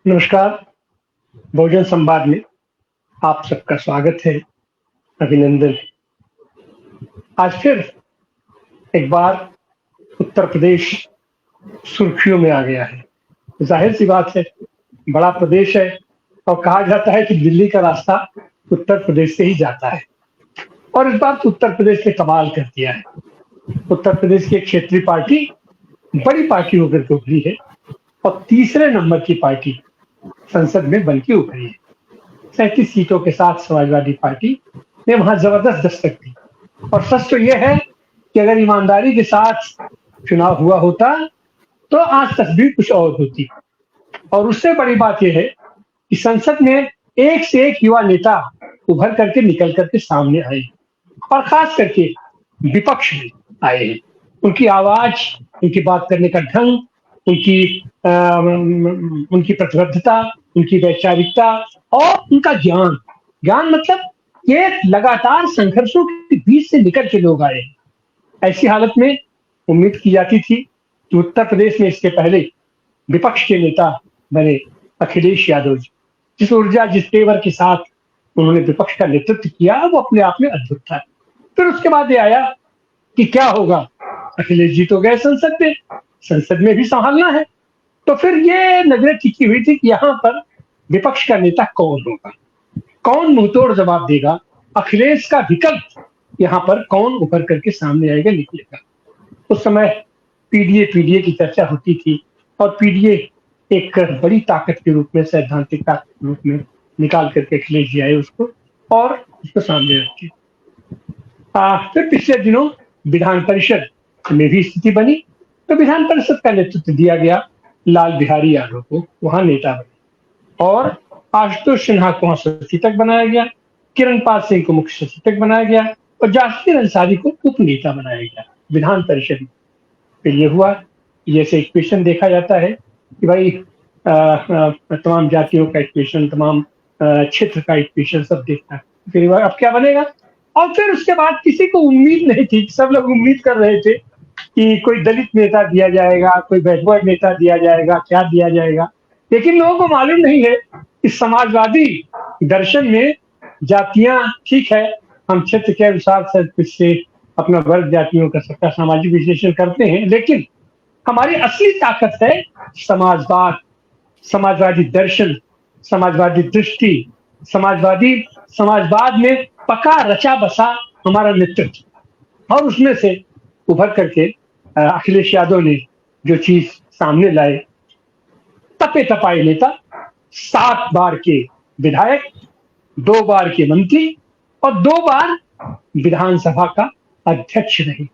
नमस्कार, बहुजन संवाद में आप सबका स्वागत है, अभिनंदन है। आज फिर एक बार उत्तर प्रदेश सुर्खियों में आ गया है। ज़ाहिर-सी बात है, बड़ा प्रदेश है और कहा जाता है कि दिल्ली का रास्ता उत्तर प्रदेश से ही जाता है और इस बार तो उत्तर प्रदेश ने कमाल कर दिया है। उत्तर प्रदेश की एक क्षेत्रीय पार्टी बड़ी पार्टी होकर के उभरी है और तीसरे नंबर की पार्टी संसद में बन के उभरी है। 37 सीटों के साथ समाजवादी पार्टी ने वहां जबरदस्त दस्तक दी और सच तो यह है कि अगर ईमानदारी के साथ चुनाव हुआ होता तो आज तस्वीर कुछ और होती। और उससे बड़ी बात यह है कि संसद में एक से एक युवा नेता उभर करके निकल करके सामने आए और खास करके विपक्ष में आए हैं। उनकी आवाज, उनकी बात करने का ढंग, उनकी प्रतिबद्धता, उनकी वैचारिकता और उनका ज्ञान। ज्ञान मतलब ये लगातार संघर्षों के बीच से निकल के लोग आए। ऐसी हालत में उम्मीद की जाती थी कि उत्तर प्रदेश में इसके पहले विपक्ष के नेता बने अखिलेश यादव जी। जिस ऊर्जा, जिस तेवर के साथ उन्होंने विपक्ष का नेतृत्व किया, वो अपने आप में अद्भुत था। फिर उसके बाद ये आया कि क्या होगा, अखिलेश जी तो गए संसद में, संसद में भी संभालना है। तो फिर ये नजरें टिकी हुई थी कि यहाँ पर विपक्ष का नेता कौन होगा, कौन मुंहतोड़ जवाब देगा, अखिलेश का विकल्प यहाँ पर कौन उभर करके सामने आएगा, निकलेगा। उस समय पीडीए की चर्चा होती थी और पीडीए एक बड़ी ताकत के रूप में, सैद्धांतिक ताकत के रूप में निकाल करके अखिलेश जी आए उसको और उसको सामने रखे। फिर पिछले दिनों विधान परिषद में भी स्थिति बनी तो विधान परिषद का नेतृत्व दिया गया लाल बिहारी यादव को, वहां नेता बने और आशुतोष सिन्हा को वहां सचितक बनाया गया, किरण पाल सिंह को मुख्य सचितक बनाया गया और जाकिर अंसारी को उप नेता बनाया गया विधान परिषद में। फिर ये हुआ, जैसे इक्वेशन देखा जाता है कि भाई तमाम जातियों का इक्वेशन, तमाम क्षेत्र का इक्वेशन सब देखता है, फिर अब क्या बनेगा। और फिर उसके बाद किसी को उम्मीद नहीं थी, सब लोग उम्मीद कर रहे थे कि कोई दलित नेता दिया जाएगा, कोई बैकवर्ड नेता दिया जाएगा, क्या दिया जाएगा। लेकिन लोगों को मालूम नहीं है कि समाजवादी दर्शन में जातियां ठीक है, हम क्षेत्र के अनुसार से अपना वर्ग जातियों का सबका सामाजिक विश्लेषण करते हैं, लेकिन हमारी असली ताकत है समाजवाद, समाजवादी दर्शन, समाजवादी दृष्टि, समाजवाद में पका रचा बसा हमारा नेतृत्व। और उसमें से उभर करके अखिलेश यादव ने जो चीज सामने लाए, तपे तपाए नेता, 7 बार के विधायक, 2 बार के मंत्री और 2 बार विधानसभा का अध्यक्ष रहे।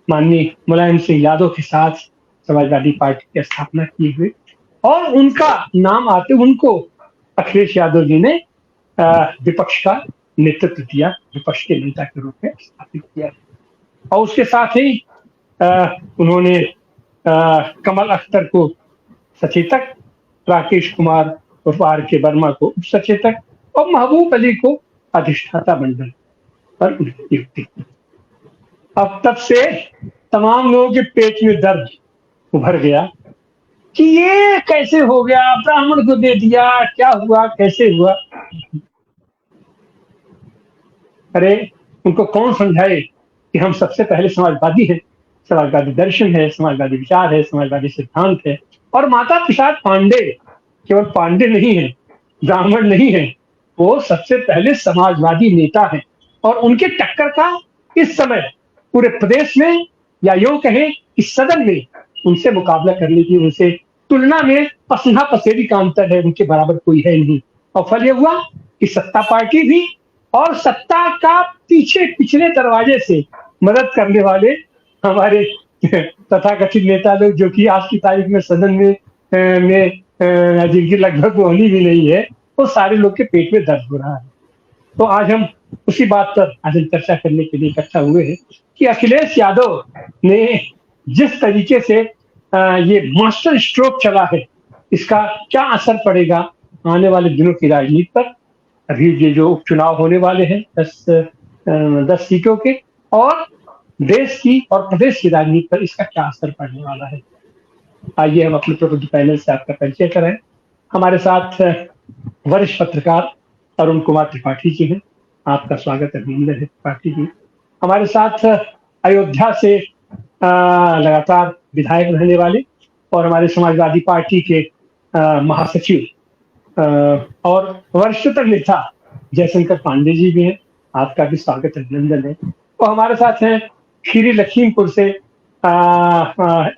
माननीय मुलायम सिंह यादव के साथ समाजवादी पार्टी की स्थापना की हुई और उनका नाम आते उनको अखिलेश यादव जी ने विपक्ष का नेतृत्व दिया, विपक्ष के नेता के रूप में स्थापित किया। और उसके साथ ही उन्होंने कमल अख्तर को सचेतक, राकेश कुमार उर्फ आर के वर्मा को उप सचेतक और महबूब अली को अधिष्ठाता मंडल पर नियुक्ति। अब तब से तमाम लोगों के पेट में दर्द उभर गया कि ये कैसे हो गया, ब्राह्मण को दे दिया, क्या हुआ, कैसे हुआ। अरे उनको कौन समझाए कि हम सबसे पहले समाजवादी हैं, समाजवादी दर्शन है, समाजवादी विचार है, समाजवादी सिद्धांत है। और माता प्रसाद पांडे केवल पांडे नहीं है, ब्राह्मण नहीं है, वो सबसे पहले समाजवादी नेता है। और उनके टक्कर का इस समय पूरे प्रदेश में या यूं कहें कि सदन में उनसे मुकाबला करने की, उनसे तुलना में पसंदा पसेरी का अंतर है, उनके बराबर कोई है नहीं। और फल ये हुआ कि सत्ता पार्टी भी और सत्ता का पीछे पिछले दरवाजे से मदद करने वाले हमारे तथाकथित नेता लोग, जो कि आज की तारीख में सदन में जिनकी लगभग होनी भी नहीं है, वो सारे लोग के पेट में दर्द हो रहा है। तो आज हम उसी बात पर आज हम चर्चा करने के लिए इकट्ठा हुए हैं कि अखिलेश यादव ने जिस तरीके से ये मास्टर स्ट्रोक चला है, इसका क्या असर पड़ेगा आने वाले दिनों की राजनीति पर। अभी ये जो उपचुनाव होने वाले हैं 10 सीटों के, और देश की और प्रदेश की राजनीति पर इसका क्या असर पड़ने वाला है। आइए हम अपने प्रबुद्ध पैनल से आपका परिचय कराएं। हमारे साथ वरिष्ठ पत्रकार अरुण कुमार त्रिपाठी जी हैं। आपका स्वागत अभिनंदन है त्रिपाठी जी। हमारे साथ अयोध्या से लगातार विधायक रहने वाले और हमारे समाजवादी पार्टी के महासचिव और वरिष्ठतर नेता जयशंकर पांडे जी भी हैं। आपका भी स्वागत अभिनंदन है। और हमारे साथ हैं खीरी लखीमपुर से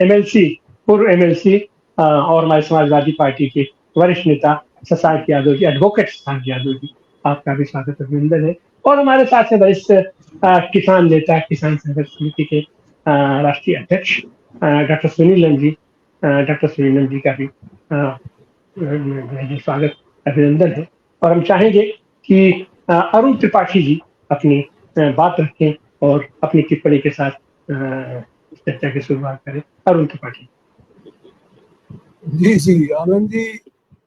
एमएलसी, पूर्व एमएलसी और हमारे समाजवादी पार्टी के वरिष्ठ नेता शशांक यादव जी, एडवोकेट शशांक यादव जी। आपका भी स्वागत अभिनंदन है। और हमारे साथ है वरिष्ठ किसान नेता, किसान संघर्ष समिति के राष्ट्रीय अध्यक्ष डॉक्टर सुनीलन जी। डॉक्टर सुनीलन जी का भी स्वागत अभिनंदन है। और हम चाहेंगे कि अरुण त्रिपाठी जी अपनी बात रखें और अपनी टिप्पणी के साथ चर्चा की शुरुआत करें। अरुण त्रिपाठी। जी जी आनंद जी,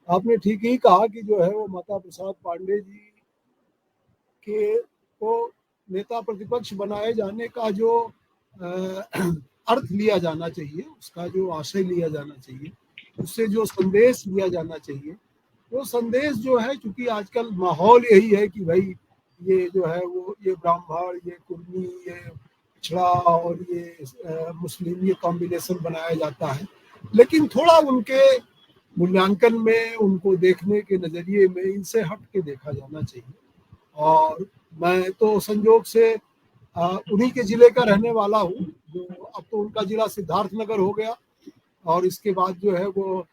आपने ठीक ही कहा कि जो है वो माता प्रसाद पांडे जी के को नेता प्रतिपक्ष बनाए जाने का जो अर्थ लिया जाना चाहिए, उसका जो आशय लिया जाना चाहिए, उससे जो संदेश लिया जाना चाहिए, वो संदेश जो है, क्योंकि आजकल माहौल यही है कि भाई ये जो है वो ये ब्राह्मण, ये कुर्मी, ये पिछड़ा और ये मुस्लिम, ये कॉम्बिनेशन बनाया जाता है। लेकिन थोड़ा उनके मूल्यांकन में, उनको देखने के नजरिए में इनसे हट के देखा जाना चाहिए। और मैं तो संयोग से उन्हीं के जिले का रहने वाला हूँ, जो अब तो उनका जिला सिद्धार्थनगर हो गया और इसके बाद जो है वो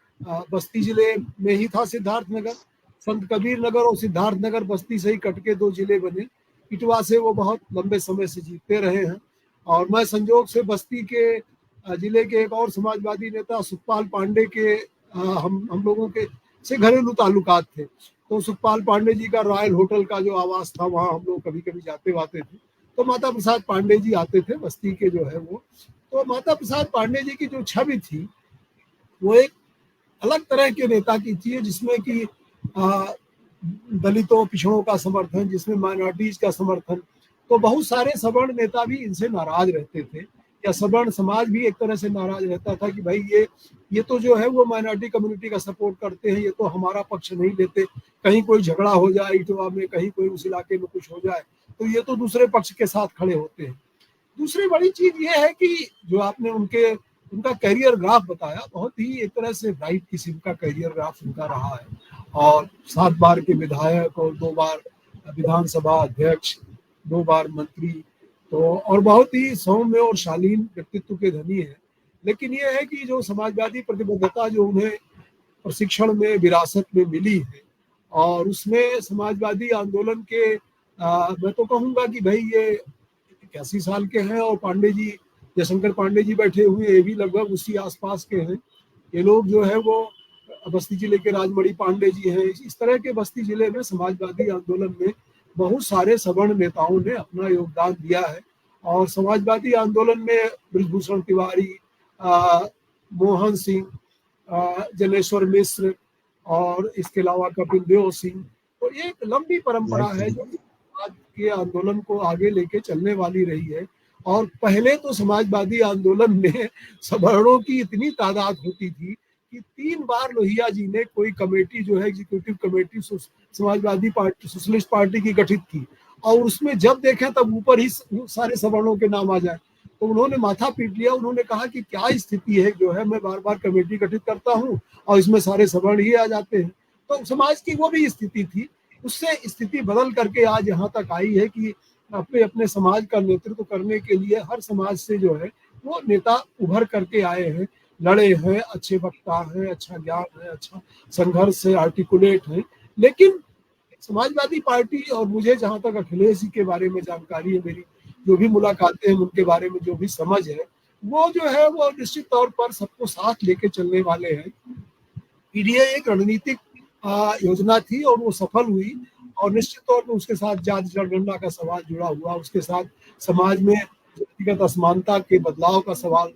बस्ती जिले में ही था सिद्धार्थनगर। संत कबीर नगर और सिद्धार्थनगर बस्ती से ही कट के 2 जिले बने। इटवा से वो बहुत लंबे समय से जीतते रहे हैं। और मैं संयोग से बस्ती के जिले के एक और समाजवादी नेता सुखपाल पांडे के हम लोगों के से घरेलू ताल्लुकात थे। तो सुखपाल पांडे जी का रॉयल होटल का जो आवास था, वहाँ हम लोग कभी कभी जाते वाते थे। तो माता प्रसाद पांडे जी आते थे बस्ती के जो है वो। तो माता प्रसाद पांडे जी की जो छवि थी वो एक अलग तरह के नेता की थी, जिसमें कि दलितों, पिछड़ों का समर्थन, जिसमें माइनॉरिटीज का समर्थन। तो बहुत सारे सवर्ण नेता भी इनसे नाराज रहते थे, या सवर्ण समाज भी एक तरह से नाराज रहता था कि भाई ये तो जो है वो माइनॉरिटी कम्युनिटी का सपोर्ट करते हैं, ये तो हमारा पक्ष नहीं लेते। कहीं कोई झगड़ा हो जाए इटवा में, कहीं कोई उस इलाके में कुछ हो जाए, तो ये तो दूसरे पक्ष के साथ खड़े होते हैं। दूसरी बड़ी चीज ये है कि जो आपने उनका कैरियर ग्राफ बताया, बहुत ही एक तरह से ब्राइट किस्म का कैरियर ग्राफ उनका रहा है। और 7 बार के विधायक और 2 बार विधानसभा अध्यक्ष, 2 बार मंत्री, तो और बहुत ही सौम्य और शालीन व्यक्तित्व के धनी है। लेकिन ये है कि जो समाजवादी प्रतिबद्धता जो उन्हें प्रशिक्षण में, विरासत में मिली है, और उसमें समाजवादी आंदोलन के मैं तो कहूँगा कि भाई ये 81 साल के हैं और पांडे जी, जयशंकर पांडे जी बैठे हुए, ये भी लगभग उसी आसपास के हैं। ये लोग जो है वो बस्ती जिले के राजमणि पांडे जी हैं। इस तरह के बस्ती जिले में समाजवादी आंदोलन में बहुत सारे सवर्ण नेताओं ने अपना योगदान दिया है। और समाजवादी आंदोलन में बृजभूषण तिवारी, मोहन सिंह, जनेश्वर मिश्र और इसके अलावा कपिल देव सिंह, तो एक लंबी परंपरा है जो समाज के आंदोलन को आगे लेके चलने वाली रही है। और पहले तो समाजवादी आंदोलन में सवर्णों की इतनी तादाद होती थी कि 3 बार लोहिया जी ने कोई कमेटी जो है, executive committee Samajwadi party, socialist party की गठित की, और उसमें जब देखें तब ऊपर ही सारे सवर्णों के नाम आ जाए। तो उन्होंने माथा पीट लिया, उन्होंने कहा कि क्या स्थिति है जो है, मैं बार बार कमेटी गठित करता हूँ और इसमें सारे सवर्ण ही आ जाते हैं। तो समाज की वो भी स्थिति थी। उससे स्थिति बदल करके आज यहाँ तक आई है कि अपने अपने समाज का नेतृत्व करने के लिए हर समाज से जो है वो नेता उभर करके आए हैं, लड़े हैं, अच्छे वक्ता हैं, अच्छा ज्ञान है, अच्छा संघर्ष है, आर्टिकुलेट है। लेकिन समाजवादी पार्टी, और मुझे जहां तक अखिलेश जी के बारे में जानकारी है, मेरी जो भी मुलाकातें हैं उनके बारे में जो भी समझ है, वो जो है वो निश्चित तौर पर सबको साथ लेके चलने वाले हैं। पीडीए एक रणनीतिक योजना थी और वो सफल हुई। और निश्चित तौर पर उसके साथ जाति जनगणना का सवाल जुड़ा हुआ, उसके साथ समाज में व्यक्तिगत असमानता के बदलाव का सवाल,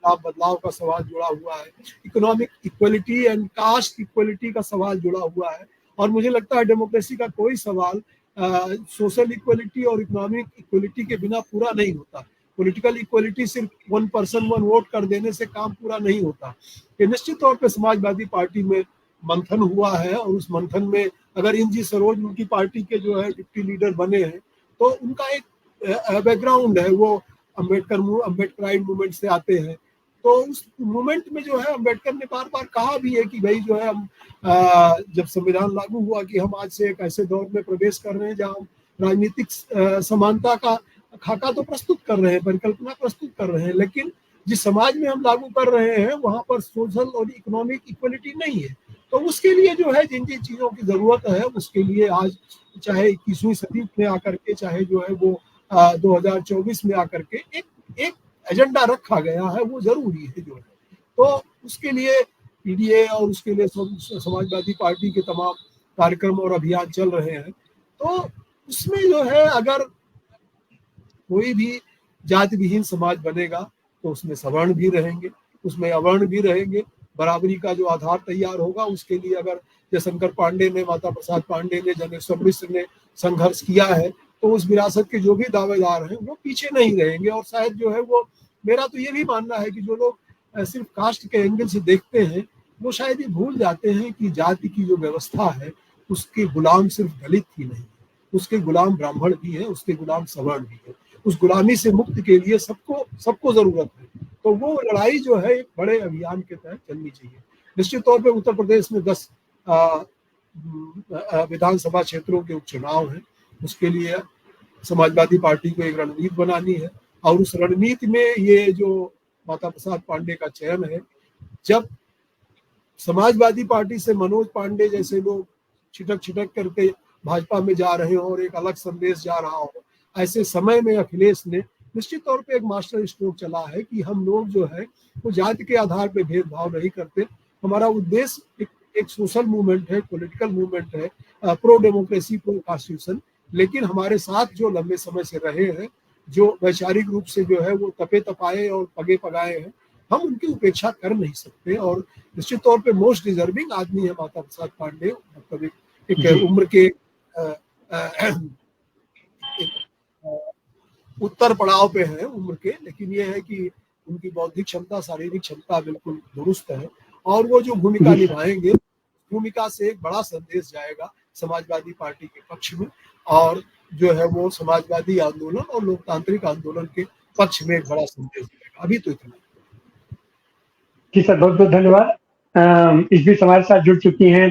बदलाव का सवाल जुड़ा हुआ है, economic equality and caste equality का सवाल जुड़ा हुआ है। और मुझे लगता है डेमोक्रेसी का कोई सवाल सोशल इक्वलिटी और इकोनॉमिक इक्वलिटी के बिना पूरा नहीं होता। पॉलिटिकल इक्वलिटी सिर्फ 1 पर्सन 1 वोट कर देने से काम पूरा नहीं होता। ये निश्चित तौर पे समाजवादी पार्टी में मंथन हुआ है, और उस मंथन में अगर इंजी सरोज उनकी पार्टी के जो है डिप्टी लीडर बने हैं, तो उनका एक बैकग्राउंड है, वो अम्बेडकराइट मूवमेंट से आते हैं। तो उस मूवमेंट में जो है अम्बेडकर ने बार बार कहा भी है कि भाई जो है हम जब संविधान लागू हुआ कि हम आज से एक ऐसे दौर में प्रवेश कर रहे हैं जहाँ हम राजनीतिक समानता का खाका तो प्रस्तुत कर रहे हैं, परिकल्पना प्रस्तुत कर रहे हैं, लेकिन जिस समाज में हम लागू कर रहे हैं वहां पर सोशल और इकोनॉमिक इक्वलिटी नहीं है। तो उसके लिए जो है जिन जिन चीजों की जरूरत है, उसके लिए आज चाहे 21वीं सदी में आकर के, चाहे जो है वो 2024 में आकर के एक एजेंडा रखा गया है, वो जरूरी है जो है। तो उसके लिए पीडीए और उसके लिए समाजवादी पार्टी के तमाम कार्यक्रम और अभियान चल रहे हैं। तो उसमें जो है अगर कोई भी जाति विहीन समाज बनेगा तो उसमें सवर्ण भी रहेंगे, उसमें अवर्ण भी रहेंगे, बराबरी का जो आधार तैयार होगा उसके लिए अगर जयशंकर पांडे ने, माता प्रसाद पांडे ने, जनेश्वर मिश्र ने संघर्ष किया है, तो उस विरासत के जो भी दावेदार हैं वो पीछे नहीं रहेंगे। और शायद जो है वो, मेरा तो ये भी मानना है कि जो लोग सिर्फ कास्ट के एंगल से देखते हैं वो शायद ये भूल जाते हैं कि जाति की जो व्यवस्था है उसके गुलाम सिर्फ दलित ही नहीं, उसके गुलाम ब्राह्मण भी है, उसके गुलाम सवर्ण भी है। उस गुलामी से मुक्ति के लिए सबको जरूरत है। तो वो लड़ाई जो है एक बड़े अभियान के तहत चलनी चाहिए। निश्चित तौर पे उत्तर प्रदेश में 10 विधानसभा क्षेत्रों के उपचुनाव हैं, उसके लिए समाजवादी पार्टी को एक रणनीति बनानी है, और उस रणनीति में ये जो माता प्रसाद पांडे का चयन है, जब समाजवादी पार्टी से मनोज पांडे जैसे लोग छिटक करके भाजपा में जा रहे हो और एक अलग संदेश जा रहा हो, ऐसे समय में अखिलेश ने निश्चित तौर पे एक मास्टर स्ट्रोक चला है कि हम लोग जो है वो जाति के आधार पे भेदभाव नहीं करते। हमारा उद्देश्य एक सोशल मूवमेंट है, पॉलिटिकल मूवमेंट है, प्रो डेमोक्रेसी, प्रो कॉन्स्टिट्यूशन, लेकिन हमारे साथ जो लंबे समय से रहे हैं, जो वैचारिक रूप से जो है वो तपे तपाए और पगे पगाए हैं, हम उनकी उपेक्षा कर नहीं सकते। और निश्चित तौर पे मोस्ट डिजर्विंग आदमी है माता प्रसाद पांडे, मतलब एक उम्र के उत्तर पड़ाव पे है उम्र के, लेकिन ये है कि उनकी बौद्धिक क्षमता, शारीरिक क्षमता बिल्कुल दुरुस्त है, और वो जो भूमिका निभाएंगे, भूमिका से एक बड़ा संदेश जाएगा समाजवादी पार्टी के पक्ष में, और जो है वो समाजवादी आंदोलन और लोकतांत्रिक आंदोलन के पक्ष में एक बड़ा संदेश जाएगा। अभी तो इतना जी सर, बहुत बहुत धन्यवाद। इस बीच हमारे साथ जुड़ चुकी हैं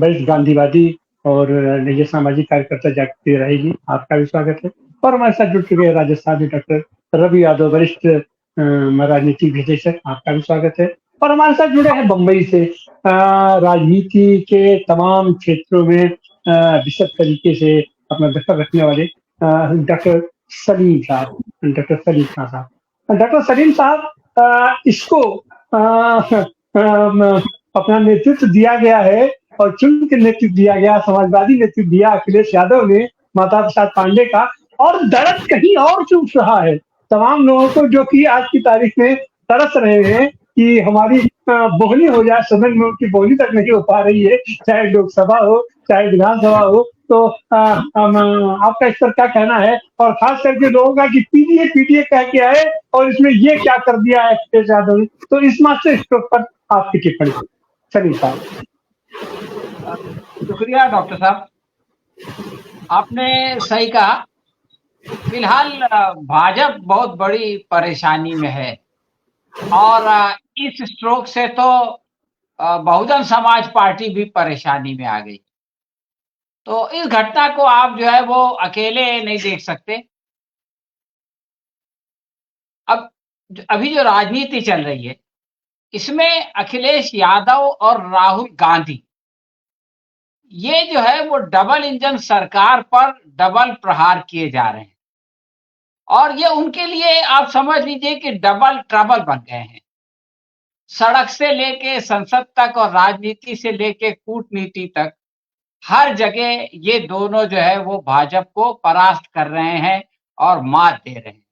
वरिष्ठ गांधीवादी और निजी सामाजिक कार्यकर्ता जागृति रहेगी, आपका भी स्वागत है। और हमारे साथ जुड़ चुके हैं राजस्थान में डॉक्टर रवि यादव, वरिष्ठ राजनीतिक विश्लेषक, आपका भी स्वागत है। और हमारे साथ जुड़े हैं बम्बई से राजनीति के तमाम क्षेत्रों में विशद तरीके से अपना दखल रखने वाले डॉक्टर सलीम साहब। डॉक्टर सलीम साहब, इसको अपना नेतृत्व दिया गया है और चुन के नेतृत्व दिया गया, समाजवादी नेतृत्व दिया अखिलेश यादव ने माता प्रसाद पांडे का, और दर्द कहीं और चूक रहा है तमाम लोगों को, जो कि आज की तारीख में तरस रहे हैं कि हमारी बोहनी हो जाए, सदन में उनकी बोहनी तक नहीं हो पा रही है, चाहे लोकसभा हो चाहे विधानसभा हो। तो आपका इस पर क्या कहना है, और खास करके लोगों का कि पीडीए कह के आए और इसमें ये क्या कर दिया है अखिलेश यादव ने, तो इस मास्टर स्ट्रोक पर आपकी टिप्पणी सलीम साहब। शुक्रिया डॉक्टर साहब, आपने सही कहा। फिलहाल भाजपा बहुत बड़ी परेशानी में है, और इस स्ट्रोक से तो बहुजन समाज पार्टी भी परेशानी में आ गई। तो इस घटना को आप जो है वो अकेले नहीं देख सकते। अब अभी जो राजनीति चल रही है, इसमें अखिलेश यादव और राहुल गांधी, ये जो है वो डबल इंजन सरकार पर डबल प्रहार किए जा रहे हैं, और ये उनके लिए आप समझ लीजिए कि डबल ट्रबल बन गए हैं। सड़क से लेके संसद तक और राजनीति से लेके कूटनीति तक, हर जगह ये दोनों जो है वो भाजपा को परास्त कर रहे हैं और मात दे रहे हैं।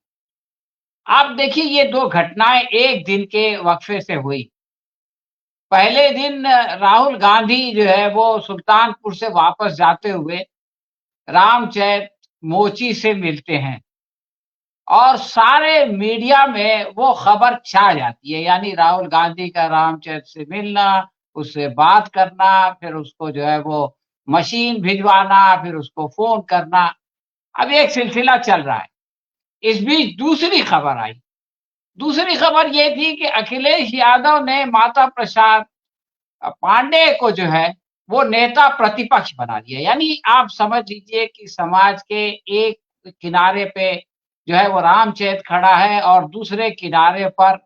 आप देखिए, ये दो घटनाएं एक दिन के वक्फे से हुई। पहले दिन राहुल गांधी जो है वो सुल्तानपुर से वापस जाते हुए रामचरित मोची से मिलते हैं, और सारे मीडिया में वो खबर छा जाती है, यानी राहुल गांधी का रामचरित से मिलना, उससे बात करना, फिर उसको जो है वो मशीन भिजवाना, फिर उसको फोन करना। अब एक सिलसिला चल रहा है। इस बीच दूसरी खबर आई। दूसरी खबर ये थी कि अखिलेश यादव ने माता प्रसाद पांडे को जो है वो नेता प्रतिपक्ष बना दिया। यानी आप समझ लीजिए कि समाज के एक किनारे पे जो है वो रामचरित खड़ा है और दूसरे किनारे पर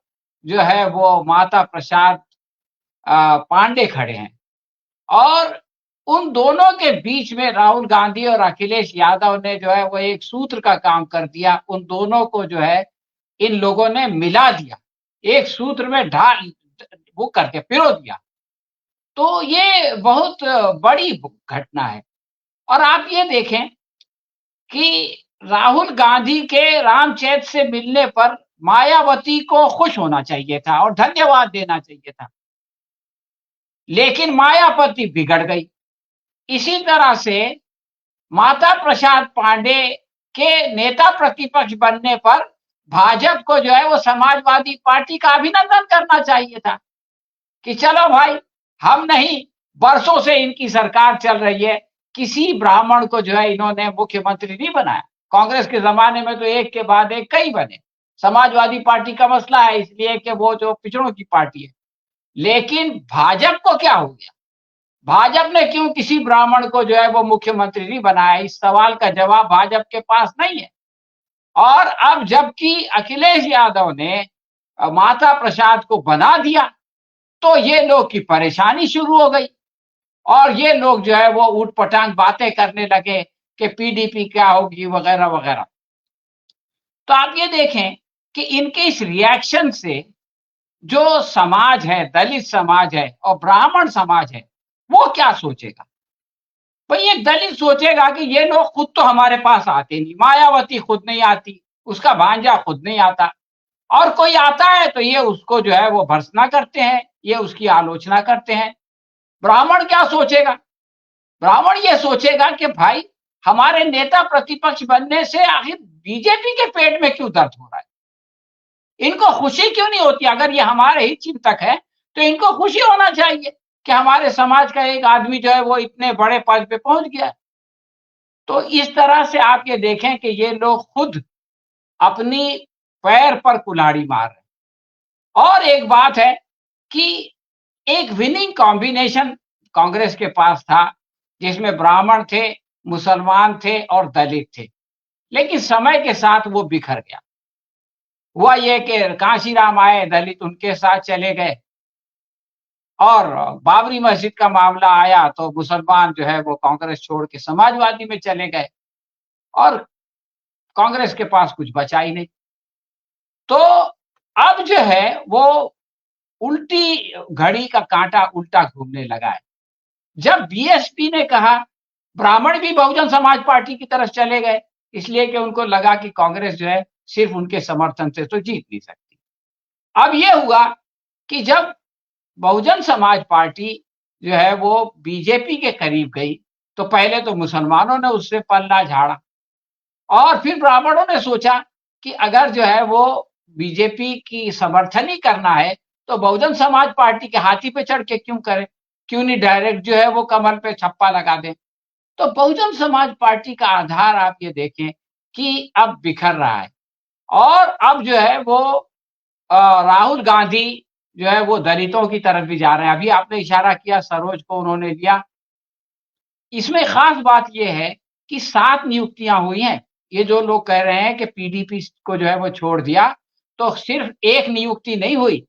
जो है वो माता प्रसाद पांडे खड़े हैं। और उन दोनों के बीच में राहुल गांधी और अखिलेश यादव ने जो है वो एक सूत्र का काम कर दिया। उन दोनों को जो है इन लोगों ने मिला दिया, एक सूत्र में ढाल वो करके पिरो दिया। तो ये बहुत बड़ी घटना है। और आप ये देखें कि राहुल गांधी के रामचरित से मिलने पर मायावती को खुश होना चाहिए था और धन्यवाद देना चाहिए था, लेकिन मायावती बिगड़ गई। इसी तरह से माता प्रसाद पांडे के नेता प्रतिपक्ष बनने पर भाजपा को जो है वो समाजवादी पार्टी का अभिनंदन करना चाहिए था कि चलो भाई, हम नहीं, बरसों से इनकी सरकार चल रही है, किसी ब्राह्मण को जो है इन्होंने मुख्यमंत्री नहीं बनाया। कांग्रेस के जमाने में तो एक के बाद एक कई बने। समाजवादी पार्टी का मसला है इसलिए कि वो जो पिछड़ों की पार्टी है। लेकिन भाजपा को क्या हो गया? भाजपा ने क्यों किसी ब्राह्मण को जो है वो मुख्यमंत्री नहीं बनाया? इस सवाल का जवाब भाजपा के पास नहीं है। और अब जबकि अखिलेश यादव ने माता प्रसाद को बना दिया तो ये लोग की परेशानी शुरू हो गई और ये लोग जो है वो ऊटपटांग बातें करने लगे कि पीडीपी क्या होगी वगैरह वगैरह। तो आप ये देखें कि इनके इस रिएक्शन से जो समाज है, दलित समाज है और ब्राह्मण समाज है, वो क्या सोचेगा? भाई एक दलित सोचेगा कि ये लोग खुद तो हमारे पास आते नहीं, मायावती खुद नहीं आती, उसका भांजा खुद नहीं आता, और कोई आता है तो ये उसको जो है वो भर्त्सना करते हैं, ये उसकी आलोचना करते हैं। ब्राह्मण क्या सोचेगा? ब्राह्मण ये सोचेगा कि भाई हमारे नेता प्रतिपक्ष बनने से आखिर बीजेपी के पेट में क्यों दर्द हो रहा है, इनको खुशी क्यों नहीं होती? अगर ये हमारे ही चिंतक है तो इनको खुशी होना चाहिए कि हमारे समाज का एक आदमी जो है वो इतने बड़े पद पे पहुंच गया। तो इस तरह से आप ये देखें कि ये लोग खुद अपनी पैर पर कुल्हाड़ी मार रहे। और एक बात है कि एक विनिंग कॉम्बिनेशन कांग्रेस के पास था जिसमें ब्राह्मण थे, मुसलमान थे और दलित थे, लेकिन समय के साथ वो बिखर गया। हुआ ये कि कांशीराम आए, दलित उनके साथ चले गए, और बाबरी मस्जिद का मामला आया तो मुसलमान जो है वो कांग्रेस छोड़ के समाजवादी में चले गए और कांग्रेस के पास कुछ बचा ही नहीं। तो अब जो है वो उल्टी घड़ी का कांटा उल्टा घूमने लगा है। जब बीएसपी ने कहा, ब्राह्मण भी बहुजन समाज पार्टी की तरफ चले गए, इसलिए कि उनको लगा कि कांग्रेस जो है सिर्फ उनके समर्थन से तो जीत नहीं सकती। अब ये हुआ कि जब बहुजन समाज पार्टी जो है वो बीजेपी के करीब गई तो पहले तो मुसलमानों ने उससे पल्ला झाड़ा और फिर ब्राह्मणों ने सोचा कि अगर जो है वो बीजेपी की समर्थन ही करना है तो बहुजन समाज पार्टी के हाथी पे चढ़ के क्यों करें, क्यों नहीं डायरेक्ट जो है वो कमर पे छप्पा लगा दें। तो बहुजन समाज पार्टी का आधार आप ये देखें कि अब बिखर रहा है और अब जो है वो राहुल गांधी जो है वो दलितों की तरफ भी जा रहे हैं। अभी आपने इशारा किया सरोज को उन्होंने लिया। इसमें खास बात यह है कि 7 नियुक्तियां हुई हैं। ये जो लोग कह रहे हैं कि पीडीपी को जो है वो छोड़ दिया, तो सिर्फ एक नियुक्ति नहीं हुई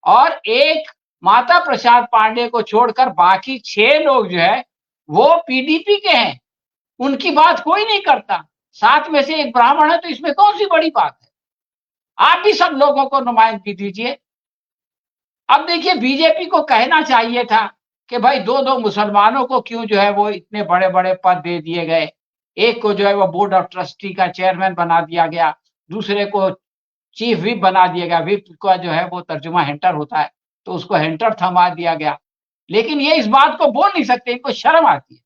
और एक माता प्रसाद पांडे को छोड़कर बाकी 6 लोग जो है वो पीडीपी के हैं, उनकी बात कोई नहीं करता। 7 में से एक ब्राह्मण है, तो इसमें कौन सी बड़ी बात है? आप भी सब लोगों को नुमाइंदगी दीजिए। अब देखिए, बीजेपी को कहना चाहिए था कि भाई 2-2 मुसलमानों को क्यों जो है वो इतने बड़े बड़े पद दे दिए गए। एक को जो है वो बोर्ड ऑफ ट्रस्टी का चेयरमैन बना दिया गया, दूसरे को चीफ व्हिप बना दिया गया। व्हिप का जो है वो तर्जुमा हेंटर होता है, तो उसको हेंटर थमा दिया गया। लेकिन ये इस बात को बोल नहीं सकते, इनको शर्म आती है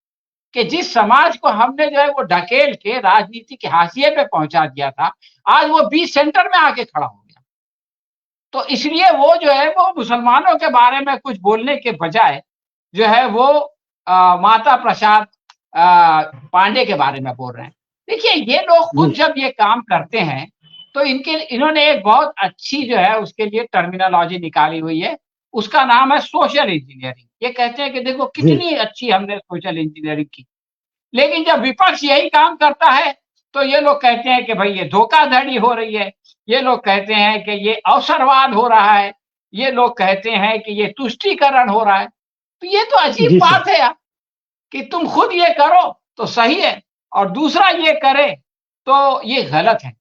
कि जिस समाज को हमने जो है वो ढकेल के राजनीति के हाशिए पे पहुंचा दिया था, आज वो बीच सेंटर में आके खड़ा हो गया। तो इसलिए वो जो है वो मुसलमानों के बारे में कुछ बोलने के बजाय जो है वो माता प्रसाद पांडे के बारे में बोल रहे हैं। देखिए ये लोग खुद जब ये काम करते हैं तो इन्होंने एक बहुत अच्छी जो है उसके लिए टर्मिनोलॉजी निकाली हुई है, उसका नाम है सोशल इंजीनियरिंग। ये कहते हैं कि देखो कितनी अच्छी हमने सोशल इंजीनियरिंग की। लेकिन जब विपक्ष यही काम करता है तो ये लोग कहते हैं कि भाई ये धोखाधड़ी हो रही है, ये लोग कहते हैं कि ये अवसरवाद हो रहा है, ये लोग कहते हैं कि ये तुष्टीकरण हो रहा है। तो ये तो अजीब बात है यार, कि तुम खुद ये करो तो सही है और दूसरा ये करे तो ये गलत है।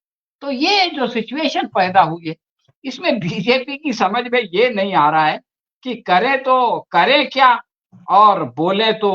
तो ये जो सिचुएशन पैदा हुई है इसमें बीजेपी की समझ में ये नहीं आ रहा है कि करे तो करे क्या और बोले तो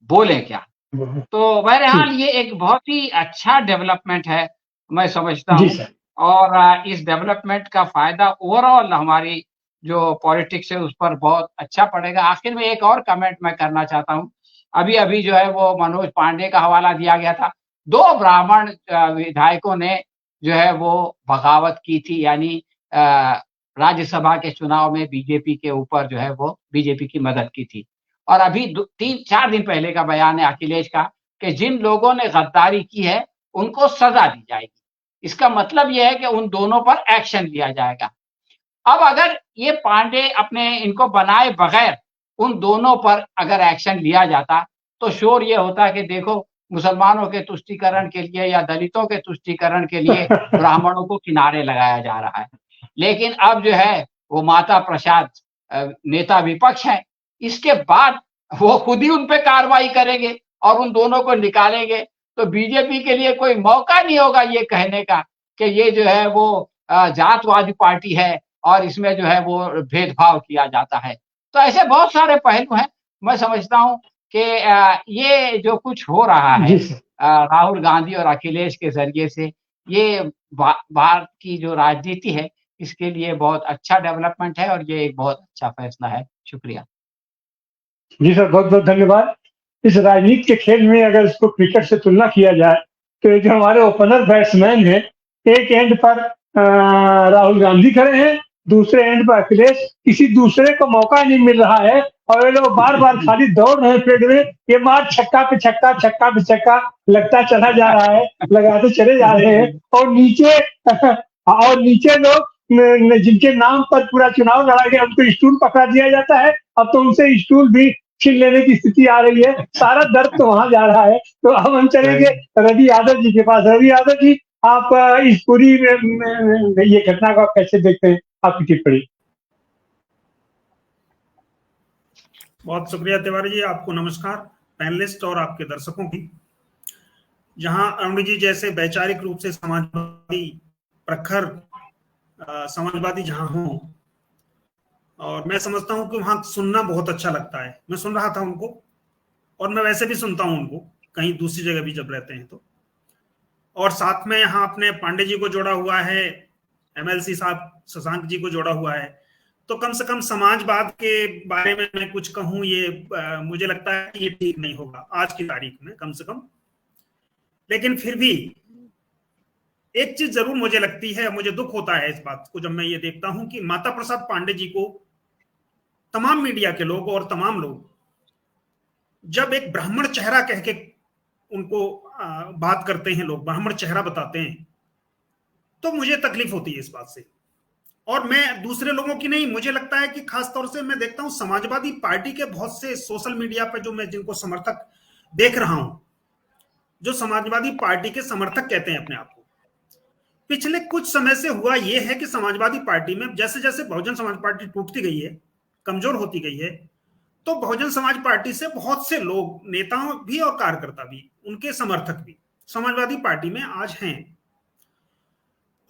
बोले क्या। तो बहरहाल ये एक बहुत ही अच्छा डेवलपमेंट है मैं समझता हूँ, और इस डेवलपमेंट का फायदा ओवरऑल हमारी जो पॉलिटिक्स है उस पर बहुत अच्छा पड़ेगा। आखिर में एक और कमेंट मैं करना चाहता हूँ। अभी जो है वो मनोज पांडे का हवाला दिया गया था। 2 ब्राह्मण विधायकों ने जो है वो बगावत की थी, यानी राज्यसभा के चुनाव में बीजेपी के ऊपर जो है वो बीजेपी की मदद की थी। और अभी 3-4 दिन पहले का बयान है अखिलेश का कि जिन लोगों ने गद्दारी की है उनको सजा दी जाएगी। इसका मतलब यह है कि उन दोनों पर एक्शन लिया जाएगा। अब अगर ये पांडे अपने इनको बनाए बगैर उन दोनों पर अगर एक्शन लिया जाता तो श्योर ये होता कि देखो मुसलमानों के तुष्टीकरण के लिए या दलितों के तुष्टीकरण के लिए ब्राह्मणों को किनारे लगाया जा रहा है। लेकिन अब जो है वो माता प्रसाद नेता विपक्ष है, इसके बाद वो खुद ही उन पे कार्रवाई करेंगे और उन दोनों को निकालेंगे। तो बीजेपी के लिए कोई मौका नहीं होगा ये कहने का कि ये जो है वो जातवादी पार्टी है और इसमें जो है वो भेदभाव किया जाता है। तो ऐसे बहुत सारे पहलू हैं। मैं समझता हूँ कि ये जो कुछ हो रहा है राहुल गांधी और अखिलेश के जरिए से, ये भारत की जो राजनीति है इसके लिए बहुत अच्छा डेवलपमेंट है और ये एक बहुत अच्छा फैसला है। शुक्रिया जी सर, बहुत बहुत धन्यवाद। इस राजनीति के खेल में अगर इसको क्रिकेट से तुलना किया जाए तो ये जो हमारे ओपनर बैट्समैन है, एक एंड पर राहुल गांधी खड़े हैं, दूसरे एंड पर अखिलेश। किसी दूसरे को मौका नहीं मिल रहा है और ये लोग बार बार खाली दौड़ रहे हैं फील्ड में, ये मार छक्का पे छक्का, छक्का पे छक्का लगता चला जा रहा है, लगाते चले जा रहे हैं। और नीचे लोग जिनके नाम पर पूरा चुनाव लड़ा गया उनको स्टूल पकड़ा दिया जाता है। अब तो उनसे स्टूल भी छीन लेने की स्थिति आ रही है। सारा दर्द तो वहां जा रहा है। तो अब हम चलेंगे रवि यादव जी के पास। रवि यादव जी, आप इस पूरी ये घटना को आप कैसे देखते हैं, आपकी टिप्पणी? बहुत शुक्रिया तिवारी जी, आपको नमस्कार, पैनलिस्ट और आपके दर्शकों की। जहां अरुण जी जैसे वैचारिक रूप से समाजवादी प्रखर समाजवादी जहां हो, और मैं समझता हूं कि वहां सुनना बहुत अच्छा लगता है। मैं सुन रहा था उनको, और मैं वैसे भी सुनता हूं उनको कहीं दूसरी जगह भी जब रहते हैं तो। और साथ में यहाँ अपने पांडे जी को जोड़ा हुआ है, एमएलसी साहब शशांक जी को जोड़ा हुआ है। तो कम से कम समाजवाद के बारे में मैं कुछ कहूं, ये मुझे लगता है कि ये ठीक नहीं होगा आज की तारीख में कम से कम। लेकिन फिर भी एक चीज जरूर मुझे लगती है, मुझे दुख होता है इस बात को जब मैं ये देखता हूं कि माता प्रसाद पांडे जी को तमाम मीडिया के लोग और तमाम लोग जब एक ब्राह्मण चेहरा कह के उनको बात करते हैं, लोग ब्राह्मण चेहरा बताते हैं, तो मुझे तकलीफ होती है इस बात से। और मैं दूसरे लोगों की नहीं, मुझे लगता है कि खास तौर से मैं देखता हूं समाजवादी पार्टी के बहुत से सोशल मीडिया पे जो मैं जिनको समर्थक देख रहा हूं, जो समाजवादी पार्टी के समर्थक कहते हैं अपने आप को, पिछले कुछ समय से हुआ यह है कि समाजवादी पार्टी में जैसे जैसे बहुजन समाज पार्टी टूटती गई है, कमजोर होती गई है, तो बहुजन समाज पार्टी से बहुत से लोग, नेताओं भी और कार्यकर्ता भी, उनके समर्थक भी समाजवादी पार्टी में आज हैं।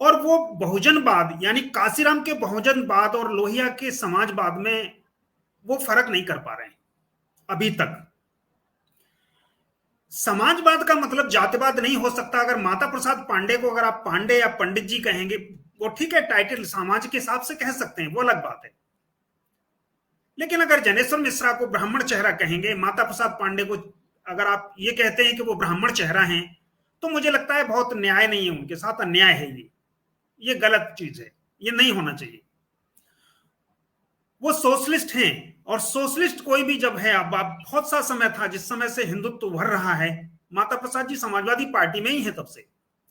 और वो बहुजनवाद यानी काशीराम के बहुजनवाद और लोहिया के समाजवाद में वो फर्क नहीं कर पा रहे हैं अभी तक। समाजवाद का मतलब जातिवाद नहीं हो सकता। अगर माता प्रसाद पांडे को अगर आप पांडे या पंडित जी कहेंगे, वो ठीक है, टाइटल समाज के हिसाब से कह सकते हैं, वो अलग बात है। लेकिन अगर जनेश्वर मिश्रा को ब्राह्मण चेहरा कहेंगे, माता प्रसाद पांडे को अगर आप ये कहते हैं कि वो ब्राह्मण चेहरा हैं, तो मुझे लगता है बहुत न्याय नहीं है उनके साथ, अन्याय है ये गलत चीज है, ये नहीं होना चाहिए। वो सोशलिस्ट हैं। और सोशलिस्ट कोई भी जब है, अब बहुत सा समय था जिस समय से हिंदुत्व उभर रहा है, माता प्रसाद जी समाजवादी पार्टी में ही है तब से।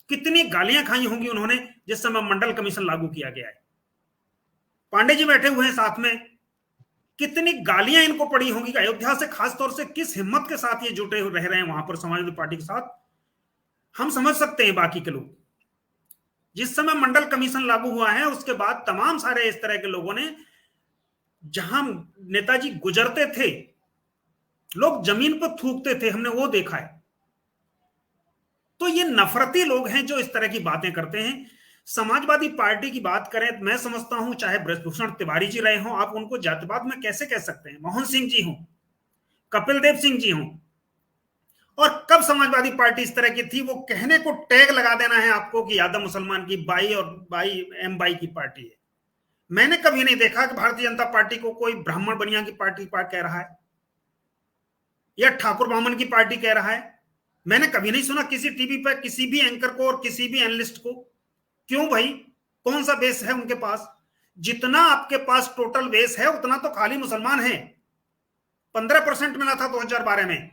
कितनी गालियां खाई होंगी उन्होंने जिस समय मंडल कमीशन लागू किया गया है। पांडे जी बैठे हुए हैं साथ में, कितनी गालियां इनको पड़ी होंगी। अयोध्या से खासतौर से किस हिम्मत के साथ ये जुटे रह रहे हैं वहां पर समाजवादी पार्टी के साथ, हम समझ सकते हैं। बाकी के लोग, जिस समय मंडल कमीशन लागू हुआ है उसके बाद तमाम सारे इस तरह के लोगों ने, जहां नेताजी गुजरते थे लोग जमीन पर थूकते थे, हमने वो देखा है। तो ये नफरती लोग हैं जो इस तरह की बातें करते हैं। समाजवादी पार्टी की बात करें तो मैं समझता हूं, चाहे ब्रजभूषण तिवारी जी रहे हों, आप उनको जातिवाद में कैसे कह सकते हैं? मोहन सिंह जी हों, कपिल देव सिंह जी हों। और कब समाजवादी पार्टी इस तरह की थी, वो कहने को टैग लगा देना है आपको कि यादव मुसलमान की बाई और बाई एम बाई की पार्टी है। मैंने कभी नहीं देखा कि भारतीय जनता पार्टी को कोई ब्राह्मण बनिया की पार्टी कह रहा है या ठाकुर ब्राह्मण की पार्टी कह रहा है। मैंने कभी नहीं सुना किसी टीवी पर किसी भी एंकर को और किसी भी एनालिस्ट को। क्यों भाई? कौन सा बेस है उनके पास? जितना आपके पास टोटल बेस है उतना तो खाली मुसलमान है। 15% मिला था 2012 में,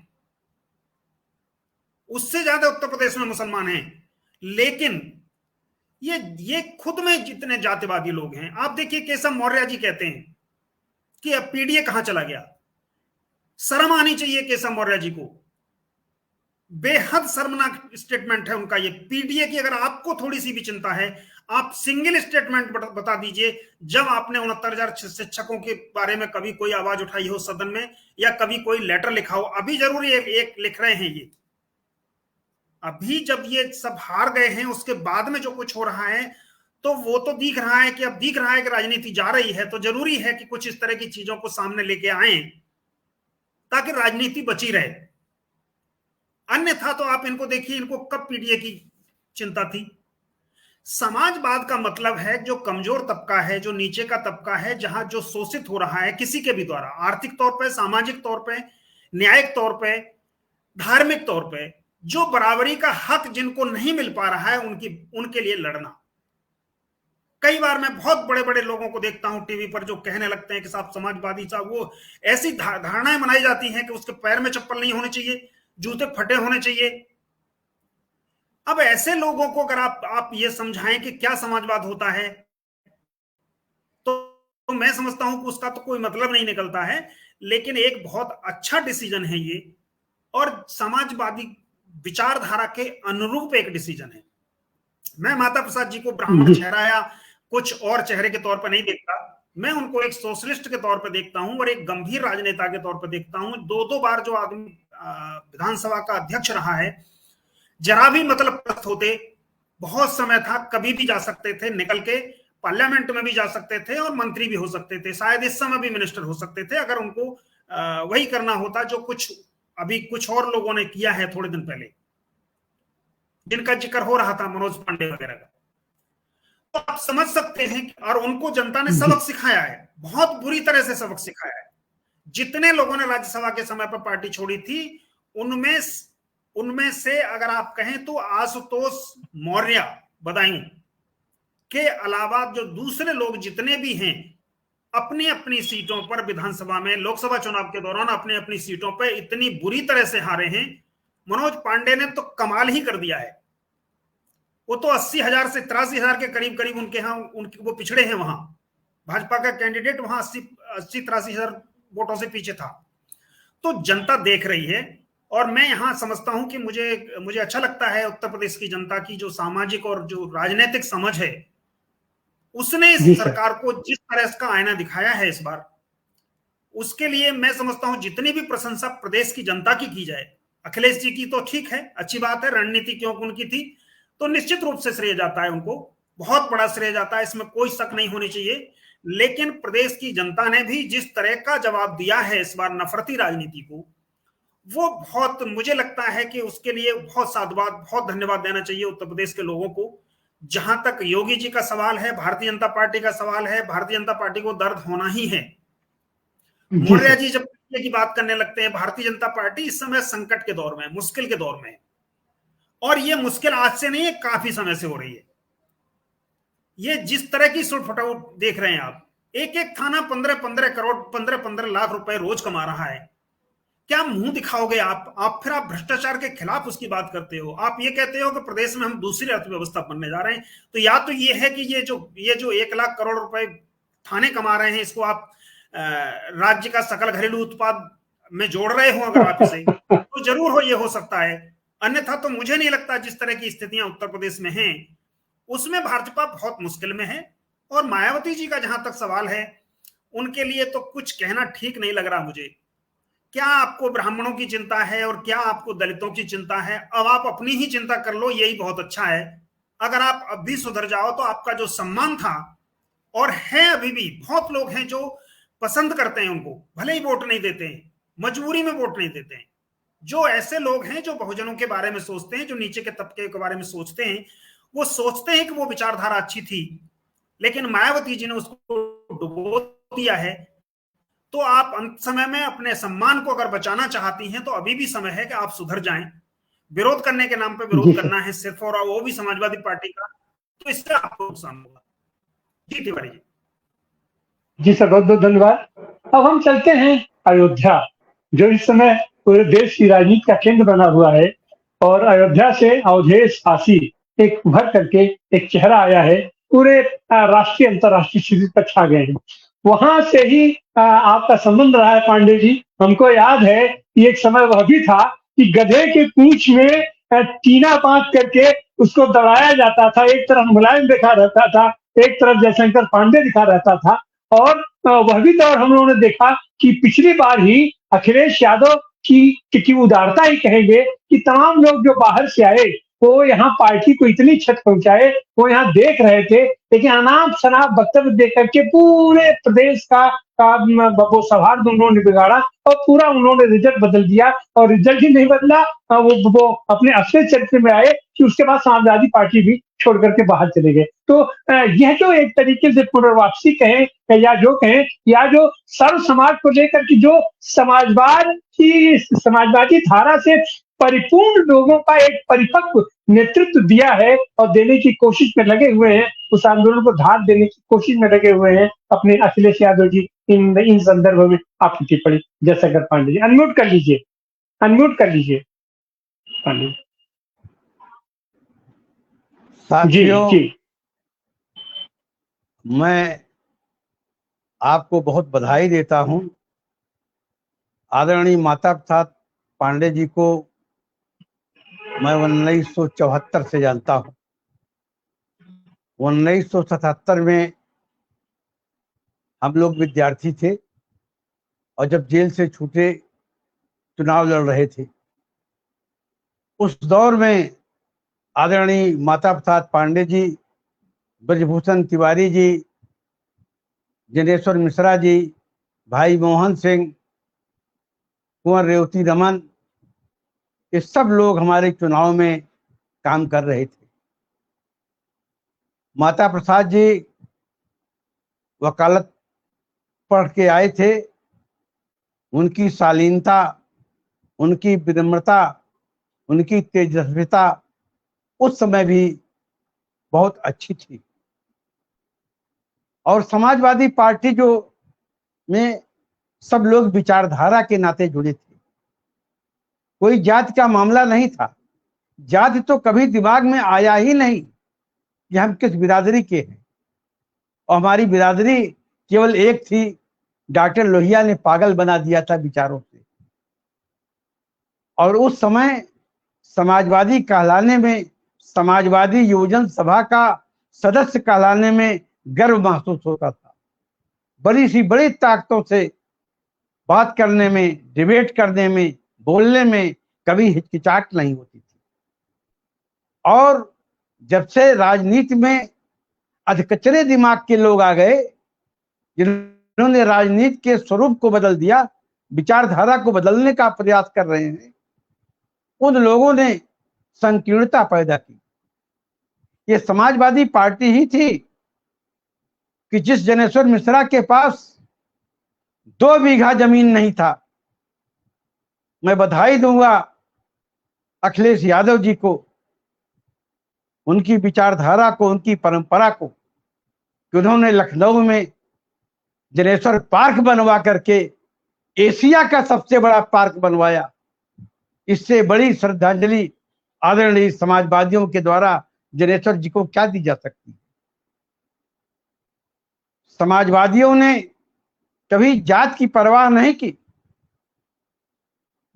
उससे ज्यादा उत्तर प्रदेश में मुसलमान हैं। लेकिन ये खुद में जितने जातिवादी लोग हैं, आप देखिए केशव मौर्य जी कहते हैं कि अब पीडीए कहां चला गया। शर्म आनी चाहिए केशव मौर्य जी को। बेहद शर्मनाक स्टेटमेंट है उनका ये। पीडीए की अगर आपको थोड़ी सी भी चिंता है, आप सिंगल स्टेटमेंट बता दीजिए जब आपने 69,000 शिक्षकों के बारे में कभी कोई आवाज उठाई हो सदन में, या कभी कोई लेटर लिखा हो। अभी जरूरी एक लिख रहे हैं ये, अभी जब ये सब हार गए हैं उसके बाद में जो कुछ हो रहा है, तो वो तो दिख रहा है कि अब दिख रहा है कि राजनीति जा रही है। तो जरूरी है कि कुछ इस तरह की चीजों को सामने लेके आए ताकि राजनीति बची रहे। अन्यथा तो आप इनको देखिए, इनको कब पीडीए की चिंता थी। समाजवाद का मतलब है जो कमजोर तबका है, जो नीचे का तबका है, जहां जो शोषित हो रहा है किसी के भी द्वारा, आर्थिक तौर पे, सामाजिक तौर पे, न्यायिक तौर पे, धार्मिक तौर पे, जो बराबरी का हक जिनको नहीं मिल पा रहा है उनके लिए लड़ना। कई बार मैं बहुत बड़े बड़े लोगों को देखता हूं टीवी पर जो कहने लगते हैं कि साहब समाजवादी साहब, वो ऐसी धारणाएं बनाई जाती हैं कि उसके पैर में चप्पल नहीं होनी चाहिए, जूते फटे होने चाहिए। अब ऐसे लोगों को अगर आप ये समझाएं कि क्या समाजवाद होता है, तो मैं समझता हूं कि उसका तो कोई मतलब नहीं निकलता है। लेकिन एक बहुत अच्छा डिसीजन है ये, और समाजवादी विचारधारा के अनुरूप एक डिसीजन है। मैं माता प्रसाद जी को ब्राह्मण चेहरा या कुछ और चेहरे के तौर पर नहीं देखता, मैं उनको एक सोशलिस्ट के तौर पर देखता हूं और एक गंभीर राजनेता के तौर पर देखता हूं। 2 बार जो आदमी विधानसभा का अध्यक्ष रहा है, जरा भी मतलब प्रस्त होते, बहुत समय था, कभी भी जा सकते थे निकल के, पार्लियामेंट में भी जा सकते थे और मंत्री भी हो सकते थे, शायद इस समय भी मिनिस्टर हो सकते थे अगर उनको वही करना होता जो कुछ अभी कुछ और लोगों ने किया है थोड़े दिन पहले, जिनका जिक्र हो रहा था, मनोज पांडे वगैरह का। तो आप समझ सकते हैं, और उनको जनता ने सबक सिखाया है, बहुत बुरी तरह से सबक सिखाया है। जितने लोगों ने राज्यसभा के समय पर पार्टी छोड़ी थी, उनमें से अगर आप कहें तो आशुतोष मौर्य बदायूं के अलावा जो दूसरे लोग जितने भी हैं, अपनी अपनी सीटों पर विधानसभा में लोकसभा चुनाव के दौरान अपनी अपनी सीटों पर इतनी बुरी तरह से हारे हैं। मनोज पांडे ने तो कमाल ही कर दिया है। वो तो 80,000 से 83,000 के करीब उनके यहाँ वो पिछड़े हैं। वहां भाजपा का कैंडिडेट वहां 80-83,000 वोटों से पीछे था। तो जनता देख रही है, और मैं यहां समझता हूं कि मुझे अच्छा लगता है उत्तर प्रदेश की जनता की जो सामाजिक और जो राजनीतिक समझ है, उसने इस सरकार को जिस तरह इसका आईना दिखाया है इस बार, उसके लिए मैं समझता हूं जितनी भी प्रशंसा प्रदेश की जनता की जाए, अखिलेश जी की तो ठीक है, अच्छी बात है, रणनीति क्योंकि उनकी थी, तो निश्चित रूप से श्रेय जाता है उनको, बहुत बड़ा श्रेय जाता है, इसमें कोई शक नहीं होनी चाहिए। लेकिन प्रदेश की जनता ने भी जिस तरह का जवाब दिया है इस बार नफरती राजनीति को, वो बहुत, मुझे लगता है कि उसके लिए बहुत साधुवाद, बहुत धन्यवाद देना चाहिए उत्तर प्रदेश के लोगों को। जहां तक योगी जी का सवाल है, भारतीय जनता पार्टी का सवाल है, भारतीय जनता पार्टी को दर्द होना ही है। मौर्य जी जब की बात करने लगते हैं, भारतीय जनता पार्टी इस समय संकट के दौर में, मुश्किल के दौर में, और ये मुश्किल आज से नहीं है, काफी समय से हो रही है। ये जिस तरह की सुटफटाव देख रहे हैं आप, एक एक थाना 15-15 करोड़ 15-15 लाख रुपए रोज कमा रहा है। क्या मुंह दिखाओगे आप फिर आप भ्रष्टाचार के खिलाफ उसकी बात करते हो। आप ये कहते हो कि प्रदेश में हम दूसरी अर्थव्यवस्था बनने जा रहे हैं। तो या तो ये है कि ये जो 1 लाख करोड़ रुपए थाने कमा रहे हैं, इसको आप राज्य का सकल घरेलू उत्पाद में जोड़ रहे हो, अगर आप इसे तो जरूर ये हो सकता है। अन्यथा तो मुझे नहीं लगता जिस तरह की स्थितियां उत्तर प्रदेश में हैं उसमें भाजपा बहुत मुश्किल में है। और मायावती जी का जहां तक सवाल है, उनके लिए तो कुछ कहना ठीक नहीं लग रहा मुझे। क्या आपको ब्राह्मणों की चिंता है और क्या आपको दलितों की चिंता है? अब आप अपनी ही चिंता कर लो, यही बहुत अच्छा है। अगर आप अब भी सुधर जाओ तो आपका जो सम्मान था, और है अभी भी बहुत लोग हैं जो पसंद करते हैं उनको, भले ही वोट नहीं देते हैं, मजबूरी में वोट नहीं देते हैं। जो ऐसे लोग हैं जो बहुजनों के बारे में सोचते हैं, जो नीचे के तबके के बारे में सोचते हैं, वो सोचते हैं कि वो विचारधारा अच्छी थी, लेकिन मायावती जी ने उसको डुबो दिया है। तो आप अंत समय में अपने सम्मान को अगर बचाना चाहती हैं तो अभी भी समय है कि आप सुधर जाएं। विरोध करने के नाम पे विरोध करना है सिर्फ, और वो भी समाजवादी पार्टी का, तो इससे आपको नुकसान होगा। जी तिवारी जी। जी सर, बहुत बहुत धन्यवाद। अब हम चलते हैं अयोध्या, जो इस समय पूरे देश की राजनीति का केंद्र बना हुआ है। और अयोध्या से अवधेश आशी एक उभर करके एक चेहरा आया है, पूरे राष्ट्रीय अंतर्राष्ट्रीय स्थिति पर छा गए हैं। वहां से ही आपका संबंध रहा है पांडे जी। हमको याद है कि एक समय वह भी था कि गधे के पूंछ में टीना बांध करके उसको दौड़ाया जाता था। एक तरफ मुलायम दिखा रहता था, एक तरफ जयशंकर पांडे दिखा रहता था। और वह भी दौर हम लोगों ने देखा कि पिछली बार ही अखिलेश यादव की उदारता ही कहेंगे कि तमाम लोग जो बाहर से आए वो यहाँ पार्टी को इतनी क्षति पहुंचाए, वो यहाँ देख रहे थे, लेकिन अनाप शनाप वक्तव्य दे करके पूरे प्रदेश का वो सौहार्द उन्होंने बिगाड़ा और पूरा उन्होंने रिजल्ट बदल दिया। और रिजल्ट ही नहीं बदला, वो अपने असली चरित्र में आए कि उसके बाद समाजवादी पार्टी भी छोड़ करके बाहर चले गए। तो यह जो एक तरीके से पुनर्वापसी कहें या जो कहें, या जो सर्व समाज को लेकर के जो समाजवादी धारा से परिपूर्ण लोगों का एक परिपक्व नेतृत्व दिया है और देने की कोशिश में लगे हुए हैं, उस आंदोलन को धार देने की कोशिश में लगे हुए हैं अपने अखिलेश यादव जी। इन संदर्भ में आपकी टिप्पणी जयशंकर पांडे जी। अनम्यूट कर लीजिए, अनम्यूट कर लीजिए पांडे जी। जी, मैं आपको बहुत बधाई देता हूं। आदरणीय माता प्रसाद पांडे जी को मैं 1974 से जानता हूं। 1977 में हम लोग विद्यार्थी थे और जब जेल से छूटे चुनाव लड़ रहे थे। उस दौर में आदरणीय माता प्रसाद पांडे जी, ब्रजभूषण तिवारी जी, जनेश्वर मिश्रा जी, भाई मोहन सिंह, कुंवर रेवती रमन, ये सब लोग हमारे चुनाव में काम कर रहे थे। माता प्रसाद जी वकालत पढ़ के आए थे। उनकी शालीनता, उनकी विनम्रता, उनकी तेजस्विता उस समय भी बहुत अच्छी थी। और समाजवादी पार्टी जो में सब लोग विचारधारा के नाते जुड़े थे, कोई जाति का मामला नहीं था। जाति तो कभी दिमाग में आया ही नहीं कि हम किस बिरादरी के हैं। और हमारी बिरादरी केवल एक थी, डॉक्टर लोहिया ने पागल बना दिया था विचारों से। और उस समय समाजवादी कहलाने में, समाजवादी योजन सभा का सदस्य कहलाने में गर्व महसूस होता था। बड़ी सी बड़ी ताकतों से बात करने में, डिबेट करने में, बोलने में कभी हिचकिचाहट नहीं होती थी। और जब से राजनीति में अधकचरे दिमाग के लोग आ गए, जिन्होंने राजनीति के स्वरूप को बदल दिया, विचारधारा को बदलने का प्रयास कर रहे हैं, उन लोगों ने संकीर्णता पैदा की। ये समाजवादी पार्टी ही थी कि जिस जनेश्वर मिश्रा के पास 2 बीघा जमीन नहीं था। मैं बधाई दूंगा अखिलेश यादव जी को, उनकी विचारधारा को, उनकी परंपरा को, कि उन्होंने लखनऊ में जनेश्वर पार्क बनवा करके एशिया का सबसे बड़ा पार्क बनवाया। इससे बड़ी श्रद्धांजलि आदरणीय समाजवादियों के द्वारा जनेश्वर जी को क्या दी जा सकती है। समाजवादियों ने कभी जात की परवाह नहीं की,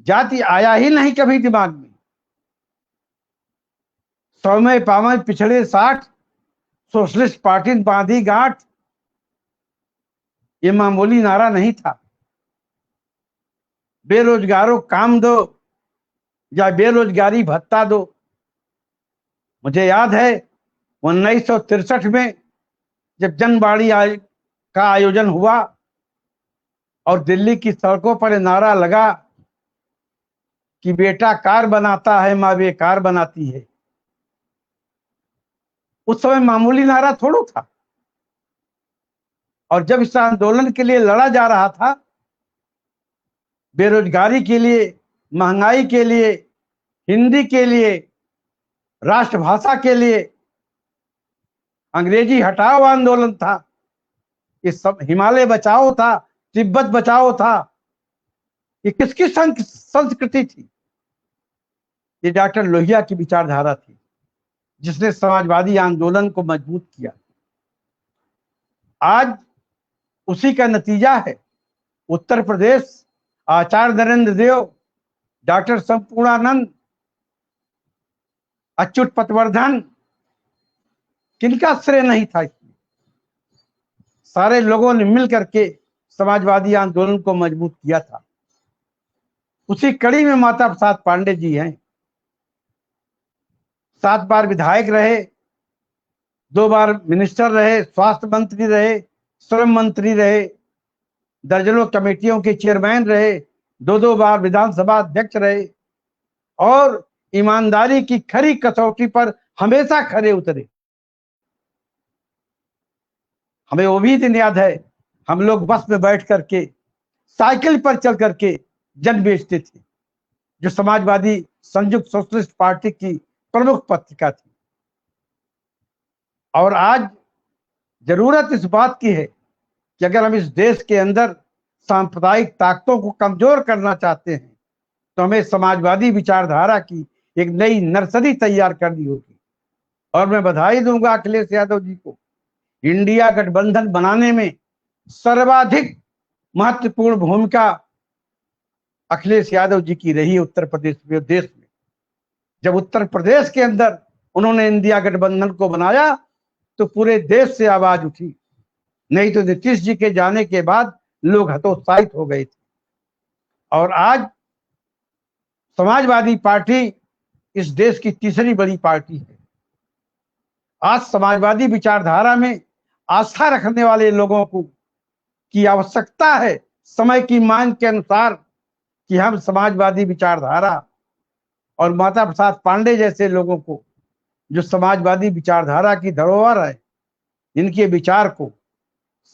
जाति आया ही नहीं कभी दिमाग में। 100 में पावन पिछड़े 60, सोशलिस्ट पार्टी बांधी गांठ, ये मामूली नारा नहीं था। बेरोजगारों काम दो या बेरोजगारी भत्ता दो। मुझे याद है 1963 में जब जनबाड़ी का आयोजन हुआ और दिल्ली की सड़कों पर नारा लगा कि बेटा कार बनाता है माँ बेकार बनाती है। उस समय मामूली नारा थोड़ा था। और जब इस आंदोलन के लिए लड़ा जा रहा था, बेरोजगारी के लिए, महंगाई के लिए, हिंदी के लिए, राष्ट्रभाषा के लिए, अंग्रेजी हटाओ आंदोलन था, ये सब हिमालय बचाओ था, तिब्बत बचाओ था, ये किसकी संस्कृति थी? ये डॉक्टर लोहिया की विचारधारा थी जिसने समाजवादी आंदोलन को मजबूत किया। आज उसी का नतीजा है उत्तर प्रदेश, आचार्य नरेंद्र देव, डॉक्टर संपूर्णानंद, अच्युत पटवर्धन, किनका श्रेय नहीं था इसमें। सारे लोगों ने मिलकर के समाजवादी आंदोलन को मजबूत किया था। उसी कड़ी में माता प्रसाद पांडे जी हैं। 7 बार विधायक रहे, 2 बार मिनिस्टर रहे, स्वास्थ्य मंत्री रहे, श्रम मंत्री रहे, दर्जनों कमेटियों के चेयरमैन रहे, 2 बार विधानसभा अध्यक्ष रहे और ईमानदारी की खरी कसौटी पर हमेशा खरे उतरे। हमें वो भी दिन याद है, हम लोग बस में बैठ करके, साइकिल पर चल करके जन बेचते थे, जो समाजवादी संयुक्त सोशलिस्ट पार्टी की प्रमुख पत्रिका थी। और आज जरूरत इस बात की है कि अगर हम इस देश के अंदर सांप्रदायिक ताकतों को कमजोर करना चाहते हैं तो हमें समाजवादी विचारधारा की एक नई नर्सरी तैयार करनी होगी। और मैं बधाई दूंगा अखिलेश यादव जी को, इंडिया गठबंधन बनाने में सर्वाधिक महत्वपूर्ण भूमिका अखिलेश यादव जी की रही उत्तर प्रदेश में, देश में। जब उत्तर प्रदेश के अंदर उन्होंने इंडिया गठबंधन को बनाया तो पूरे देश से आवाज उठी, नहीं तो नीतीश जी के जाने के बाद लोग हतोत्साहित हो गए थे। और आज समाजवादी पार्टी इस देश की तीसरी बड़ी पार्टी है। आज समाजवादी विचारधारा में आस्था रखने वाले लोगों को की आवश्यकता है समय की मांग के अनुसार कि हम समाजवादी विचारधारा और माता प्रसाद पांडे जैसे लोगों को, जो समाजवादी विचारधारा की धरोहर है, इनके विचार को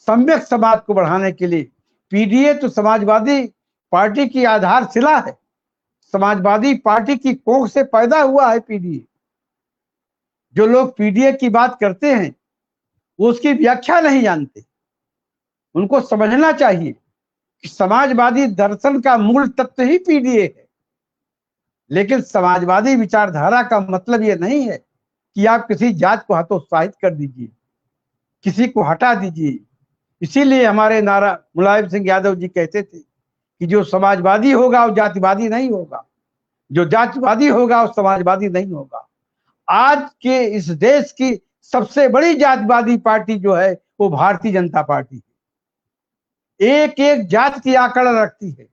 सम्यक समाज को बढ़ाने के लिए पीडीए तो समाजवादी पार्टी की आधारशिला है। समाजवादी पार्टी की कोख से पैदा हुआ है पीडीए। जो लोग पीडीए की बात करते हैं वो उसकी व्याख्या नहीं जानते। उनको समझना चाहिए कि समाजवादी दर्शन का मूल तत्व ही पीडीए है। लेकिन समाजवादी विचारधारा का मतलब ये नहीं है कि आप किसी जात को हतोत्साहित कर दीजिए, किसी को हटा दीजिए। इसीलिए हमारे नारा मुलायम सिंह यादव जी कहते थे कि जो समाजवादी होगा वो जातिवादी नहीं होगा, जो जातिवादी होगा वो समाजवादी नहीं होगा। आज के इस देश की सबसे बड़ी जातिवादी पार्टी जो है वो भारतीय जनता पार्टी है। एक एक जात की आंकड़ रखती है,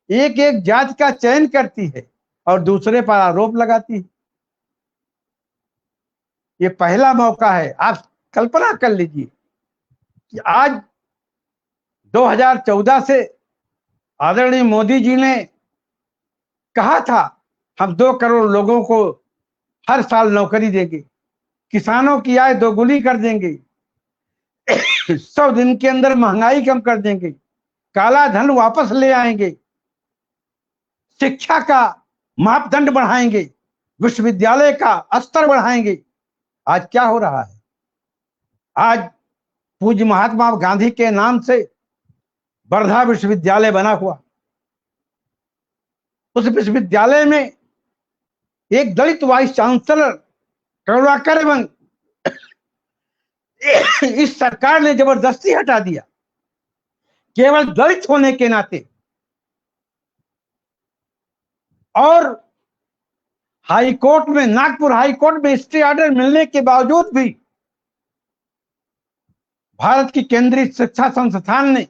एक एक जात का चयन करती है और दूसरे पर आरोप लगाती है। ये पहला मौका है। आप कल्पना कर लीजिए कि आज 2014 से आदरणीय मोदी जी ने कहा था हम 2 करोड़ लोगों को हर साल नौकरी देंगे, किसानों की आय दोगुनी कर देंगे, 100 दिन के अंदर महंगाई कम कर देंगे, काला धन वापस ले आएंगे, शिक्षा का मापदंड बढ़ाएंगे, विश्वविद्यालय का स्तर बढ़ाएंगे। आज क्या हो रहा है? आज पूज्य महात्मा गांधी के नाम से वर्धा विश्वविद्यालय बना हुआ। उस विश्वविद्यालय में एक दलित वाइस चांसलर करुणाकर एवं इस सरकार ने जबरदस्ती हटा दिया, केवल दलित होने के नाते। और हाई कोर्ट में, नागपुर हाई कोर्ट में स्टे ऑर्डर मिलने के बावजूद भी भारत की केंद्रीय शिक्षा संस्थान ने,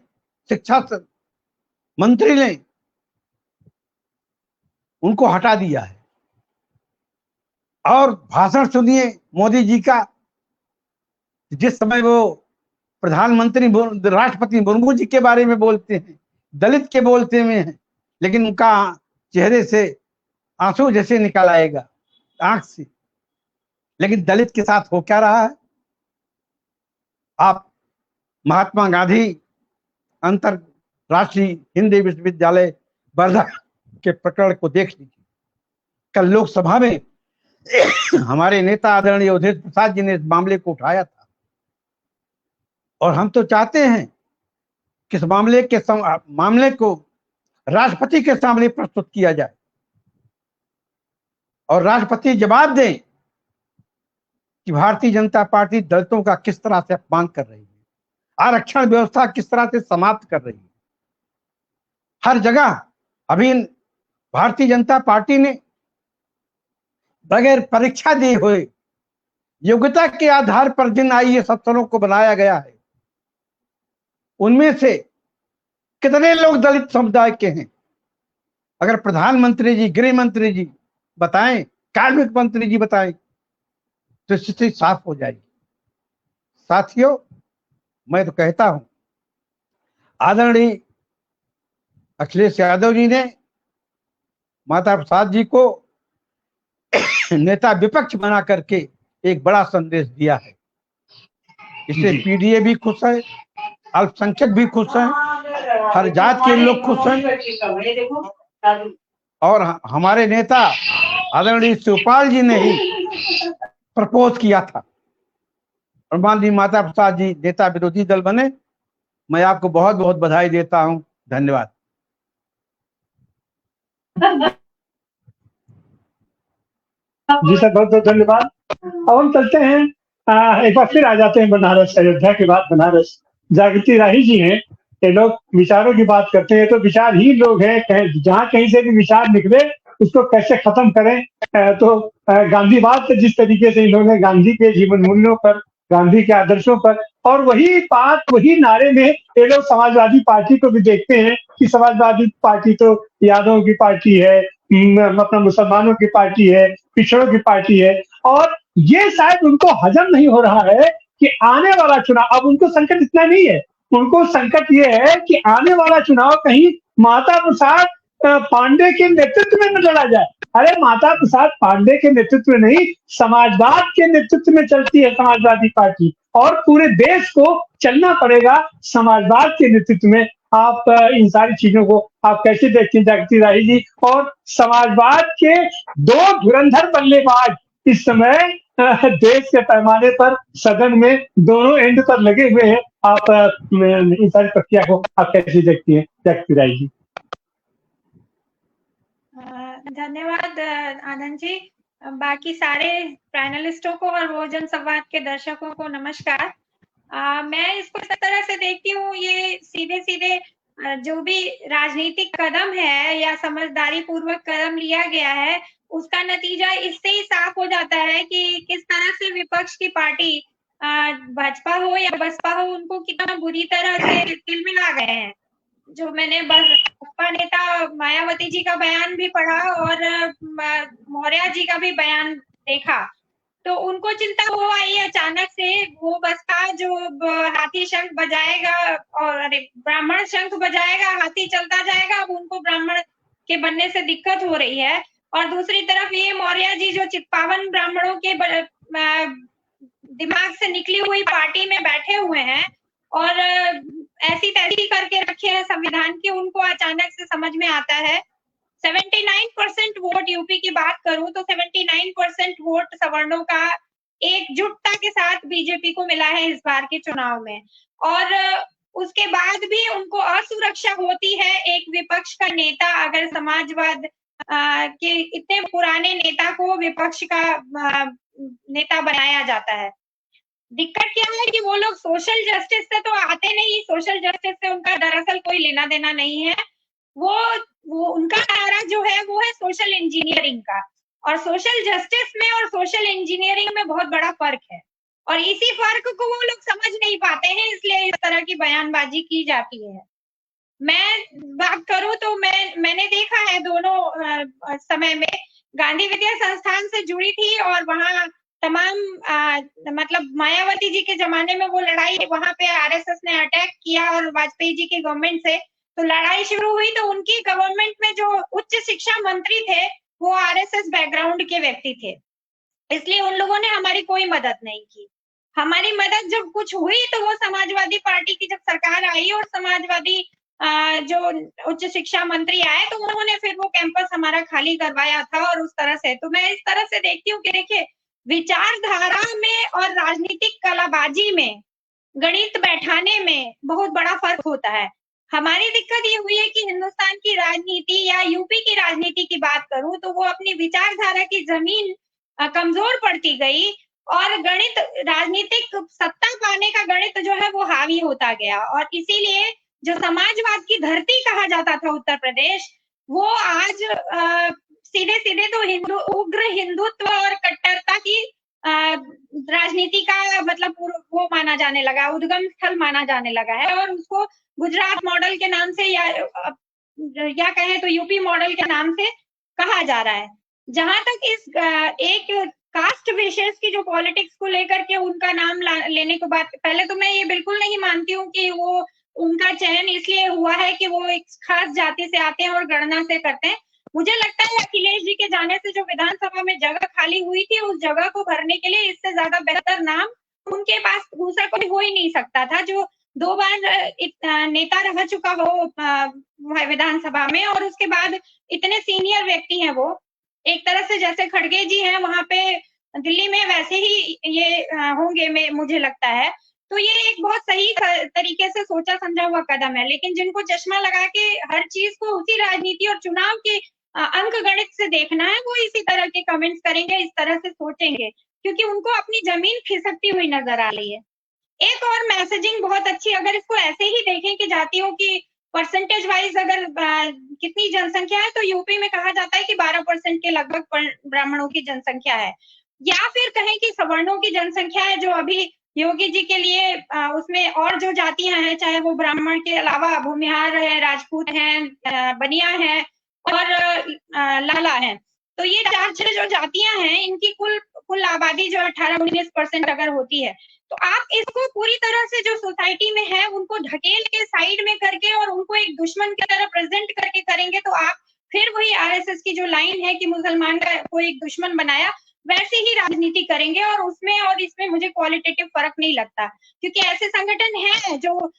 शिक्षा मंत्री ने उनको हटा दिया है। और भाषण सुनिए मोदी जी का, जिस समय वो प्रधानमंत्री राष्ट्रपति मुर्मू जी के बारे में बोलते हैं, दलित के बोलते हुए हैं, लेकिन उनका चेहरे से आंसू जैसे निकल आएगा आंख से। लेकिन दलित के साथ हो क्या रहा है? आप महात्मा गांधी अंतरराष्ट्रीय हिंदी विश्वविद्यालय वर्धा के प्रकरण को देख लीजिए। कल लोकसभा में हमारे नेता आदरणीय अवधेश प्रसाद जी ने इस मामले को उठाया था, और हम तो चाहते हैं कि इस मामले को राष्ट्रपति के सामने प्रस्तुत किया जाए और राष्ट्रपति जवाब दें कि भारतीय जनता पार्टी दलितों का किस तरह से अपमान कर रही है, आरक्षण व्यवस्था किस तरह से समाप्त कर रही है। हर जगह अभी भारतीय जनता पार्टी ने बगैर परीक्षा दिए हुए योग्यता के आधार पर जिन आईएएस अफसरों को बनाया गया है, उनमें से कितने लोग दलित समुदाय के हैं? अगर प्रधानमंत्री जी, गृह मंत्री जी बताएं, कार्मिक मंत्री जी बताएं, तो स्थिति साफ हो जाएगी। साथियों, मैं तो कहता हूं, आदरणीय अखिलेश यादव जी ने माता प्रसाद जी को नेता विपक्ष बना करके एक बड़ा संदेश दिया है। इससे पीडीए भी खुश है, अल्पसंख्यक भी खुश हैं, हर जात के लोग खुश हैं। और हमारे नेता आदरणीय शिवपाल जी ने ही प्रपोज किया था, और माननीय माता प्रसाद जी नेता विरोधी दल बने। मैं आपको बहुत बहुत बधाई देता हूं। धन्यवाद। जी सर, बहुत बहुत धन्यवाद। अब हम चलते हैं, एक बार फिर आ जाते हैं बनारस, अयोध्या के बाद बनारस। जागृति राही जी हैं, ये लोग विचारों की बात करते हैं, तो विचार ही लोग हैं, जहाँ कहीं से भी विचार निकले उसको कैसे खत्म करें। तो गांधीवाद से जिस तरीके से इन्होंने गांधी के जीवन मूल्यों पर, गांधी के आदर्शों पर, और वही बात, वही नारे में ये लोग समाजवादी पार्टी को भी देखते हैं कि समाजवादी पार्टी तो यादवों की पार्टी है, अपना मुसलमानों की पार्टी है, पिछड़ों की पार्टी है। और ये शायद उनको हजम नहीं हो रहा है कि आने वाला चुनाव, अब उनको संकट इतना नहीं है, उनको संकट ये है कि आने वाला चुनाव कहीं माता प्रसाद पांडे के नेतृत्व में न लड़ा जाए। अरे माता प्रसाद पांडे के नेतृत्व में नहीं, समाजवाद के नेतृत्व में चलती है समाजवादी पार्टी, और पूरे देश को चलना पड़ेगा समाजवाद के नेतृत्व में। आप इन सारी चीजों को आप कैसे देखते हैं जागृति राही जी? और समाजवाद के दो धुरंधर बल्लेबाज इस समय देश के पैमाने पर सदन में दोनों एंड पर लगे हुए हैं। आप इन सारी प्रक्रिया को आप कैसे देखती हैं जागृति राही जी? धन्यवाद आनंद जी। बाकी सारे पैनलिस्टों को और बहुजन संवाद के दर्शकों को नमस्कार। मैं इसको इस तरह से देखती हूँ, ये सीधे सीधे जो भी राजनीतिक कदम है या समझदारी पूर्वक कदम लिया गया है, उसका नतीजा इससे ही साफ हो जाता है कि किस तरह से विपक्ष की पार्टी भाजपा हो या बसपा हो, उनको कितना बुरी तरह से तिलमिला गए हैं। जो मैंने बसपा नेता मायावती जी का बयान भी पढ़ा और मौर्य जी का भी बयान देखा, तो उनको चिंता हो आई अचानक से, वो बसपा जो हाथी शंख बजाएगा और अरे ब्राह्मण शंख बजाएगा हाथी चलता जाएगा, अब उनको ब्राह्मण के बनने से दिक्कत हो रही है। और दूसरी तरफ ये मौर्य जी जो चित्पावन ब्राह्मणों के दिमाग से निकली हुई पार्टी में बैठे हुए हैं और ऐसी तैसी करके रखे हैं संविधान की, उनको अचानक से समझ में आता है। 79% वोट यूपी की बात करूं तो 79% वोट सवर्णों का एकजुटता के साथ बीजेपी को मिला है इस बार के चुनाव में। और उसके बाद भी उनको असुरक्षा होती है एक विपक्ष का नेता अगर समाजवाद के इतने पुराने नेता को विपक्ष का नेता बनाया जाता है। दिक्कत क्या है कि वो लोग सोशल जस्टिस से तो आते नहीं, सोशल जस्टिस से उनका दरअसल कोई लेना देना नहीं है। वो उनका नारा जो है वो है सोशल इंजीनियरिंग का, और सोशल जस्टिस में और सोशल इंजीनियरिंग में बहुत बड़ा फर्क है, और इसी फर्क को वो लोग समझ नहीं पाते हैं, इसलिए इस तरह की बयानबाजी की जाती है। मैं बात करूं तो मैंने देखा है दोनों समय में, गांधी विद्या संस्थान से जुड़ी थी और वहां तमाम मतलब मायावती जी के जमाने में वो लड़ाई, वहां पे आरएसएस ने अटैक किया और वाजपेयी जी की गवर्नमेंट से तो लड़ाई शुरू हुई। तो उनकी गवर्नमेंट में जो उच्च शिक्षा मंत्री थे वो आरएसएस बैकग्राउंड के व्यक्ति थे, इसलिए उन लोगों ने हमारी कोई मदद नहीं की। हमारी मदद जब कुछ हुई तो वो समाजवादी पार्टी की जब सरकार आई और समाजवादी जो उच्च शिक्षा मंत्री आए तो उन्होंने फिर वो कैंपस हमारा खाली करवाया था। और उस तरह से तो मैं इस तरह से देखती हूँ कि देखिए, विचारधारा में और राजनीतिक कलाबाजी में, गणित बैठाने में बहुत बड़ा फर्क होता है। हमारी दिक्कत ये हुई है कि हिंदुस्तान की राजनीति या यूपी की राजनीति की बात करूं तो वो अपनी विचारधारा की जमीन कमजोर पड़ती गई और गणित, राजनीतिक सत्ता पाने का गणित जो है वो हावी होता गया। और इसीलिए जो समाजवाद की धरती कहा जाता था उत्तर प्रदेश, वो आज सीधे सीधे तो उग्र हिंदुत्व और कट्टरता की राजनीति का मतलब वो माना जाने लगा, उद्गम स्थल माना जाने लगा है। और उसको गुजरात मॉडल के नाम से या कहें तो यूपी मॉडल के नाम से कहा जा रहा है। जहां तक इस एक कास्ट विशेष की जो पॉलिटिक्स को लेकर के उनका नाम लेने के बाद, पहले तो मैं ये बिल्कुल नहीं मानती हूँ कि वो उनका चयन इसलिए हुआ है कि वो एक खास जाति से आते हैं और गणना से करते हैं। मुझे लगता है अखिलेश जी के जाने से जो विधानसभा में जगह खाली हुई थी, उस जगह को भरने के लिए इससे ज्यादा बेहतर नाम उनके पास दूसरा कोई हो ही नहीं सकता था, जो 2 बार नेता रह चुका हो विधानसभा में और उसके बाद इतने सीनियर व्यक्ति हैं वो। एक तरह से जैसे खड़गे जी हैं वहां पे दिल्ली में, वैसे ही ये होंगे मुझे लगता है। तो ये एक बहुत सही तरीके से सोचा समझा हुआ कदम है। लेकिन जिनको चश्मा लगा के हर चीज को उसी राजनीति और चुनाव के अंक गणित से देखना है, वो इसी तरह के कमेंट्स करेंगे, इस तरह से सोचेंगे, क्योंकि उनको अपनी जमीन खिसकती हुई नजर आ रही है। एक और मैसेजिंग बहुत अच्छी, अगर इसको ऐसे ही देखें कि जातियों की परसेंटेज वाइज अगर कितनी जनसंख्या है, तो यूपी में कहा जाता है कि 12% के लगभग ब्राह्मणों की जनसंख्या है, या फिर कहें कि सवर्णों की जनसंख्या है, जो अभी योगी जी के लिए उसमें और जो जातियां हैं, चाहे वो ब्राह्मण के अलावा भूमिहार है, राजपूत हैं, बनिया है और लाला है। तो ये 4-6 जो जातियां हैं, इनकी कुल आबादी जो 18-19% अगर होती है, तो आप इसको पूरी तरह से जो सोसाइटी में है उनको ढकेल के साइड में करके और उनको एक दुश्मन की तरह प्रेजेंट करके करेंगे, तो आप फिर वही आरएसएस की जो लाइन है कि मुसलमान को एक दुश्मन बनाया, वैसे ही राजनीति करेंगे। और उसमें और इसमें मुझे क्वालिटेटिव फर्क नहीं लगता, क्योंकि ऐसे संगठन हैं जो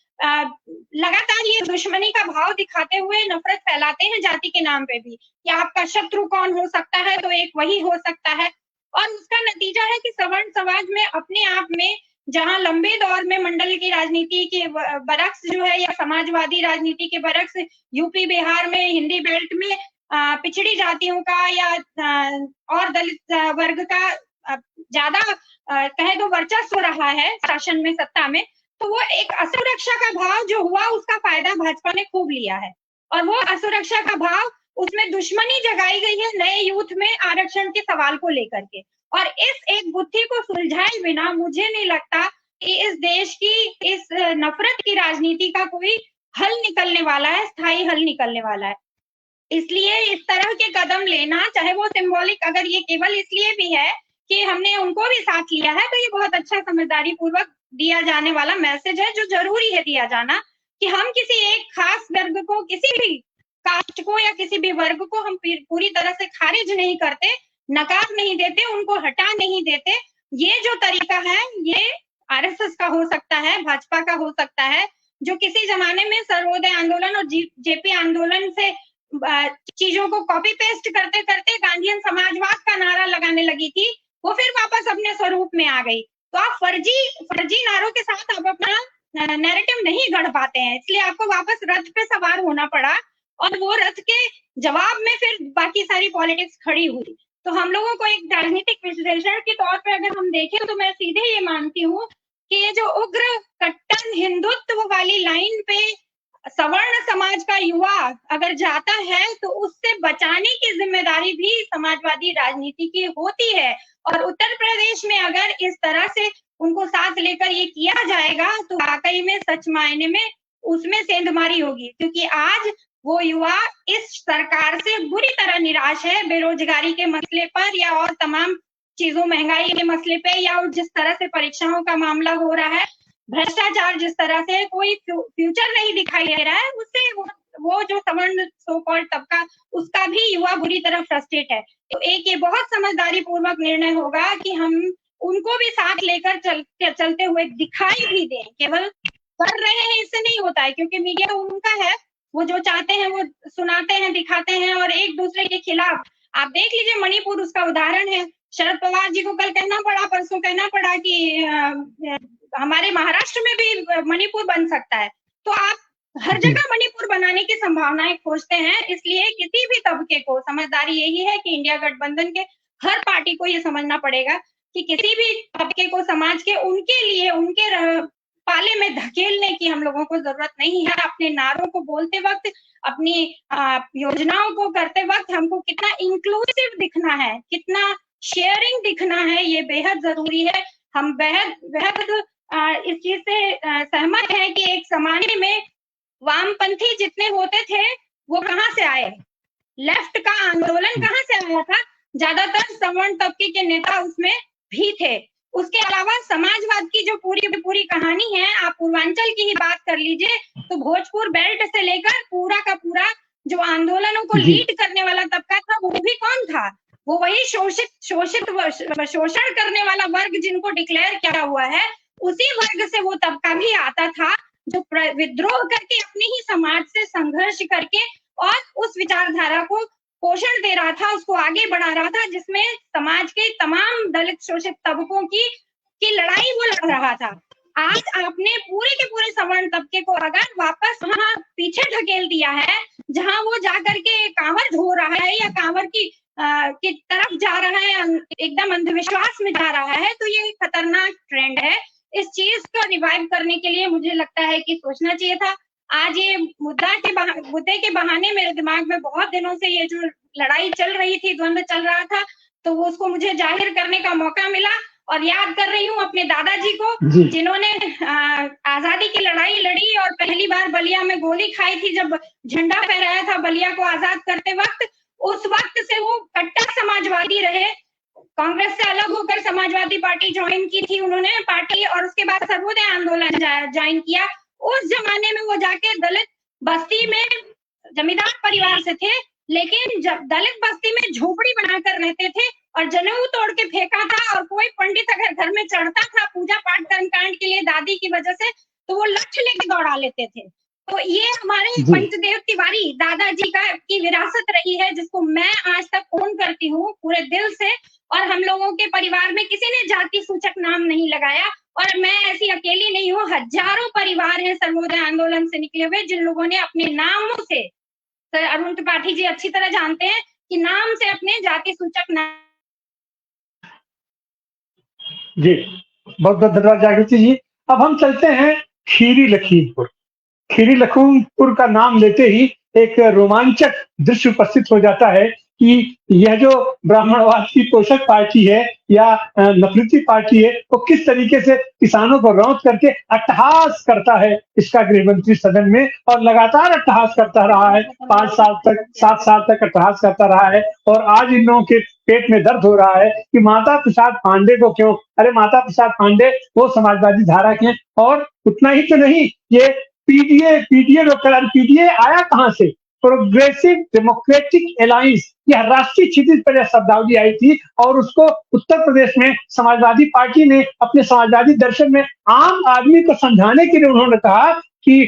लगातार ये दुश्मनी का भाव दिखाते हुए नफरत फैलाते हैं जाति के नाम पे भी, कि आपका शत्रु कौन हो सकता है, तो एक वही हो सकता है। और उसका नतीजा है कि सवर्ण समाज में अपने आप में, जहां लंबे दौर में मंडल की राजनीति के बरक्स जो है, या समाजवादी राजनीति के बरक्स यूपी बिहार में हिंदी बेल्ट में पिछड़ी जातियों का या और दलित वर्ग का ज्यादा कहे तो वर्चस्व रहा है शासन में, सत्ता में, तो वो एक असुरक्षा का भाव जो हुआ, उसका फायदा भाजपा ने खूब लिया है। और वो असुरक्षा का भाव, उसमें दुश्मनी जगाई गई है नए यूथ में आरक्षण के सवाल को लेकर के। और इस एक गुत्थी को सुलझाए बिना मुझे नहीं लगता कि इस देश की इस नफरत की राजनीति का कोई हल निकलने वाला है, स्थायी हल निकलने वाला है। इसलिए इस तरह के कदम लेना, चाहे वो सिंबॉलिक, अगर ये केवल इसलिए भी है कि हमने उनको भी साथ लिया है, तो ये बहुत अच्छा समझदारी पूर्वक दिया जाने वाला मैसेज है, जो जरूरी है दिया जाना, कि हम किसी एक खास वर्ग को, किसी भी कास्ट को या किसी भी वर्ग को हम पूरी तरह से खारिज नहीं करते, नकार नहीं देते, उनको हटा नहीं देते। ये जो तरीका है, ये आरएसएस का हो सकता है, भाजपा का हो सकता है, जो किसी जमाने में सर्वोदय आंदोलन और जेपी आंदोलन से चीजों को कॉपी पेस्ट करते करते गांधीयन समाजवाद का नारा लगाने लगी थी, वो फिर वापस अपने स्वरूप में आ गई। तो आप फर्जी नारों के साथ आप अपना नैरेटिव नहीं गढ़ पाते हैं, इसलिए आपको वापस रथ पे सवार होना पड़ा और वो रथ के जवाब में फिर बाकी सारी पॉलिटिक्स खड़ी हुई। तो हम लोगों को एक राजनीतिक विश्लेषण के तौर पे अगर हम देखें तो मैं सीधे ये मानती हूँ कि ये जो उग्र कट्टर हिंदुत्व वाली लाइन पे सवर्ण समाज का युवा अगर जाता है तो उससे बचाने की जिम्मेदारी भी समाजवादी राजनीति की होती है। और उत्तर प्रदेश में अगर इस तरह से उनको साथ लेकर ये किया जाएगा तो वाकई में सच मायने में उसमें सेंधमारी होगी, क्योंकि आज वो युवा इस सरकार से बुरी तरह निराश है, बेरोजगारी के मसले पर या और तमाम चीजों, महंगाई के मसले पे, या जिस तरह से परीक्षाओं का मामला हो रहा है, भ्रष्टाचार जिस तरह से, कोई फ्यूचर नहीं दिखाई दे रहा है, उससे वो जो सवर्ण सो कॉल्ड तबका उसका भी युवा बुरी तरह फ्रस्ट्रेट है। तो एक ये बहुत समझदारी पूर्वक निर्णय होगा कि हम उनको भी साथ लेकर चलते हुए दिखाई भी दें, केवल कर रहे हैं इससे नहीं होता है, क्योंकि मीडिया उनका है, वो जो चाहते हैं वो सुनाते हैं, दिखाते हैं और एक दूसरे के खिलाफ। आप देख लीजिए मणिपुर उसका उदाहरण है। शरद पवार जी को कल कहना पड़ा, परसों कहना पड़ा कि हमारे महाराष्ट्र में भी मणिपुर बन सकता है। तो आप हर जगह मणिपुर बनाने की संभावनाएं खोजते हैं, इसलिए किसी भी तबके को, समझदारी यही है कि इंडिया गठबंधन के हर पार्टी को ये समझना पड़ेगा कि किसी भी तबके को समाज के उनके लिए उनके पाले में धकेलने की हम लोगों को जरूरत नहीं है। अपने नारों को बोलते वक्त, अपनी योजनाओं को करते वक्त हमको कितना इंक्लूसिव दिखना है, कितना शेयरिंग दिखना है, ये बेहद जरूरी है। हम बेहद इस चीज से सहमत है कि एक जमाने में वामपंथी जितने होते थे वो कहाँ से आए, लेफ्ट का आंदोलन कहाँ से आया था, ज्यादातर सवर्ण तबके के नेता उसमें भी थे। उसके अलावा समाजवाद की जो पूरी कहानी है, आप पूर्वांचल की ही बात कर लीजिए तो भोजपुर बेल्ट से लेकर पूरा का पूरा जो आंदोलनों को लीड करने वाला तबका था वो भी कौन था, वो वही शोषण करने वाला वर्ग जिनको डिक्लेयर किया हुआ है, उसी वर्ग से वो तबका भी आता था जो विद्रोह करके अपने ही समाज से संघर्ष करके और उस विचारधारा को पोषण दे रहा था, उसको आगे बढ़ा रहा था, जिसमें समाज के तमाम दलित शोषित तबकों की लड़ाई वो लड़ रहा था। आज आपने पूरे के पूरे सवर्ण तबके को अगर वापस वहां पीछे ढकेल दिया है, जहां वो जाकर के कांवर धो रहा है या कांवर की तरफ जा रहा है, एकदम अंधविश्वास में जा रहा है, तो ये खतरनाक ट्रेंड है। इस चीज को रिवाइव करने के लिए मुझे लगता है कि सोचना चाहिए था। आज ये मुद्दे के बहाने मेरे दिमाग में बहुत दिनों से ये जो लड़ाई चल रही थी, द्वंद्व चल रहा था, तो वो उसको मुझे जाहिर करने का मौका मिला और याद कर रही हूँ अपने दादाजी को, जिन्होंने आजादी की लड़ाई लड़ी और पहली बार बलिया में गोली खाई थी जब झंडा फहराया था बलिया को आजाद करते वक्त। उस वक्त से वो कट्टर समाजवादी रहे, कांग्रेस से अलग होकर समाजवादी पार्टी ज्वाइन की थी उन्होंने पार्टी, और उसके बाद सर्वोदय आंदोलन ज्वाइन किया। उस जमाने में वो जाके दलित बस्ती में, जमींदार परिवार से थे, लेकिन जब दलित बस्ती में झोपड़ी बनाकर रहते थे और जनेऊ तोड़ के फेंका था, और कोई पंडित अगर घर में चढ़ता था पूजा पाठ कर्मकांड के लिए दादी की वजह से, तो वो लठ लेके दौड़ा लेते थे। तो ये हमारे पंचदेव तिवारी दादाजी की विरासत रही है, जिसको मैं आज तक ओन करती हूँ पूरे दिल से। और हम लोगों के परिवार में किसी ने जाति सूचक नाम नहीं लगाया, और मैं ऐसी अकेली नहीं हूँ, हजारों परिवार हैं सर्वोदय आंदोलन से निकले हुए जिन लोगों ने अपने नामों से, सर अरुण त्रिपाठी जी अच्छी तरह जानते हैं कि नाम से अपने जाति सूचक नाम। जी बहुत बहुत धन्यवाद जागृति जी। अब हम चलते हैं खीरी लखीमपुर। खीरी लखीमपुर का नाम लेते ही एक रोमांचक दृश्य उपस्थित हो जाता है कि यह जो ब्राह्मणवाद की पोषक पार्टी है या नफरती पार्टी है, वो किस तरीके से किसानों को रौंद करके अट्टहास करता है इसका गृह मंत्री सदन में, और लगातार अट्टहास करता रहा है। 5 साल तक, 7 साल तक अट्टहास करता रहा है। और आज इन लोगों के पेट में दर्द हो रहा है कि माता प्रसाद पांडे को क्यों, अरे माता प्रसाद पांडे वो समाजवादी धारा के, और उतना ही तो नहीं, ये पीडीए लोग करा, पीडीए आया कहां से, प्रोग्रेसिव डेमोक्रेटिक अलायंस, यह राष्ट्रीय क्षितिज पर यह शब्दावली आई थी, और उसको उत्तर प्रदेश में समाजवादी पार्टी ने अपने समाजवादी दर्शन में आम आदमी को समझाने के लिए उन्होंने कहा कि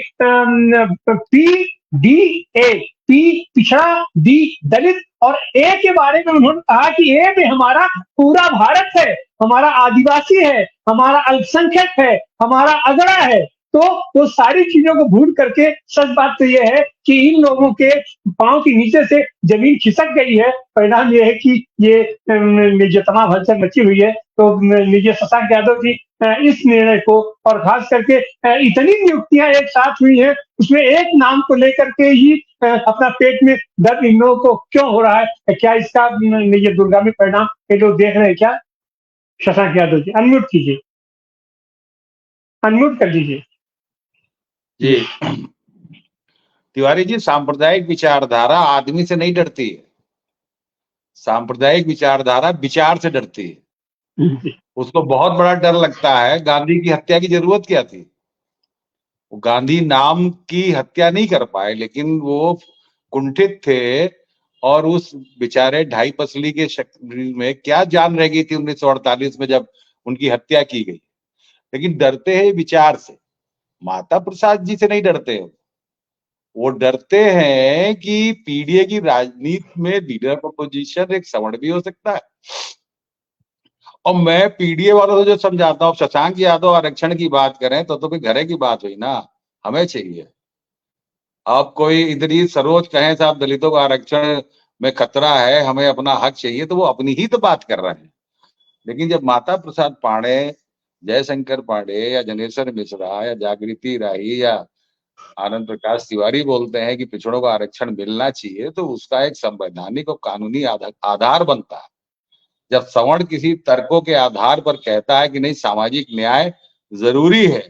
डी ए, पी पिछड़ा, डी दलित और ए के बारे में उन्होंने कहा कि ए में हमारा पूरा भारत है, हमारा आदिवासी है, हमारा अल्पसंख्यक है, हमारा अगड़ा है। तो वो सारी चीजों को भूल करके सच बात तो ये है कि इन लोगों के पांव के नीचे से जमीन खिसक गई है। परिणाम ये है कि ये जो तमाम हलचल मची हुई है। तो मेजर शशांक यादव जी इस निर्णय को, और खास करके इतनी नियुक्तियां एक साथ हुई है, उसमें एक नाम को लेकर के ही अपना पेट में दर्द इन लोगों को क्यों हो रहा है? क्या इसका ये दूरगामी परिणाम ये लोग देख रहे हैं क्या? शशांक यादव जी अनम्यूट कीजिए, अनम्यूट कर दीजिए जी। तिवारी जी, सांप्रदायिक विचारधारा आदमी से नहीं डरती है, सांप्रदायिक विचारधारा विचार से डरती है। उसको बहुत बड़ा डर लगता है। गांधी की हत्या की जरूरत क्या थी? वो गांधी नाम की हत्या नहीं कर पाए, लेकिन वो कुंठित थे और उस बेचारे ढाई पसली के शरीर में क्या जान रह गई थी 1948 में जब उनकी हत्या की गई। लेकिन डरते हैं विचार से, माता प्रसाद जी से नहीं डरते हैं। वो डरते हैं कि पीडीए की राजनीति में लीडर ऑफ अपोजिशन एक सवर्ण भी हो सकता है। और मैं पीडीए वालों को जो समझाता हूँ, शशांक यादव आरक्षण की बात करें तो फिर घरे की बात हुई ना, हमें चाहिए। अब कोई इतनी सरोज कहें साहब दलितों का आरक्षण में खतरा है, हमें अपना हक चाहिए, तो वो अपनी ही तो बात कर रहे हैं। लेकिन जब माता प्रसाद पांडे, जयशंकर पांडे या जनेश्वर मिश्रा या जागृति राही या आनंद प्रकाश तिवारी बोलते हैं कि पिछड़ों को आरक्षण मिलना चाहिए, तो उसका एक संवैधानिक और कानूनी आधार बनता है। जब सवर्ण किसी तर्कों के आधार पर कहता है कि नहीं सामाजिक न्याय जरूरी है,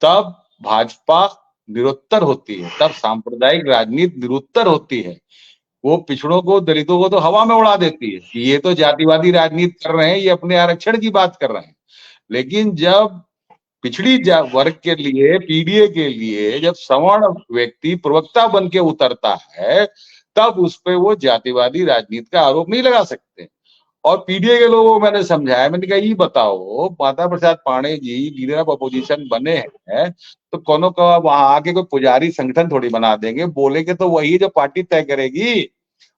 तब भाजपा निरुत्तर होती है, तब सांप्रदायिक राजनीति निरुत्तर होती है। वो पिछड़ों को, दलितों को तो हवा में उड़ा देती है कि ये तो जातिवादी राजनीति कर रहे हैं, ये अपने आरक्षण की बात कर रहे हैं। लेकिन जब पिछड़ी वर्ग के लिए, पीडीए के लिए जब सवर्ण व्यक्ति प्रवक्ता बन के उतरता है, तब उस पर वो जातिवादी राजनीति का आरोप नहीं लगा सकते। और पीडीए के लोगों को मैंने समझाया, मैंने कहा ये बताओ, Mata Prasad Pandey ji leader of opposition बने हैं, तो कोनो का वहां आके कोई पुजारी संगठन थोड़ी बना देंगे। बोलेंगे तो वही जो पार्टी तय करेगी,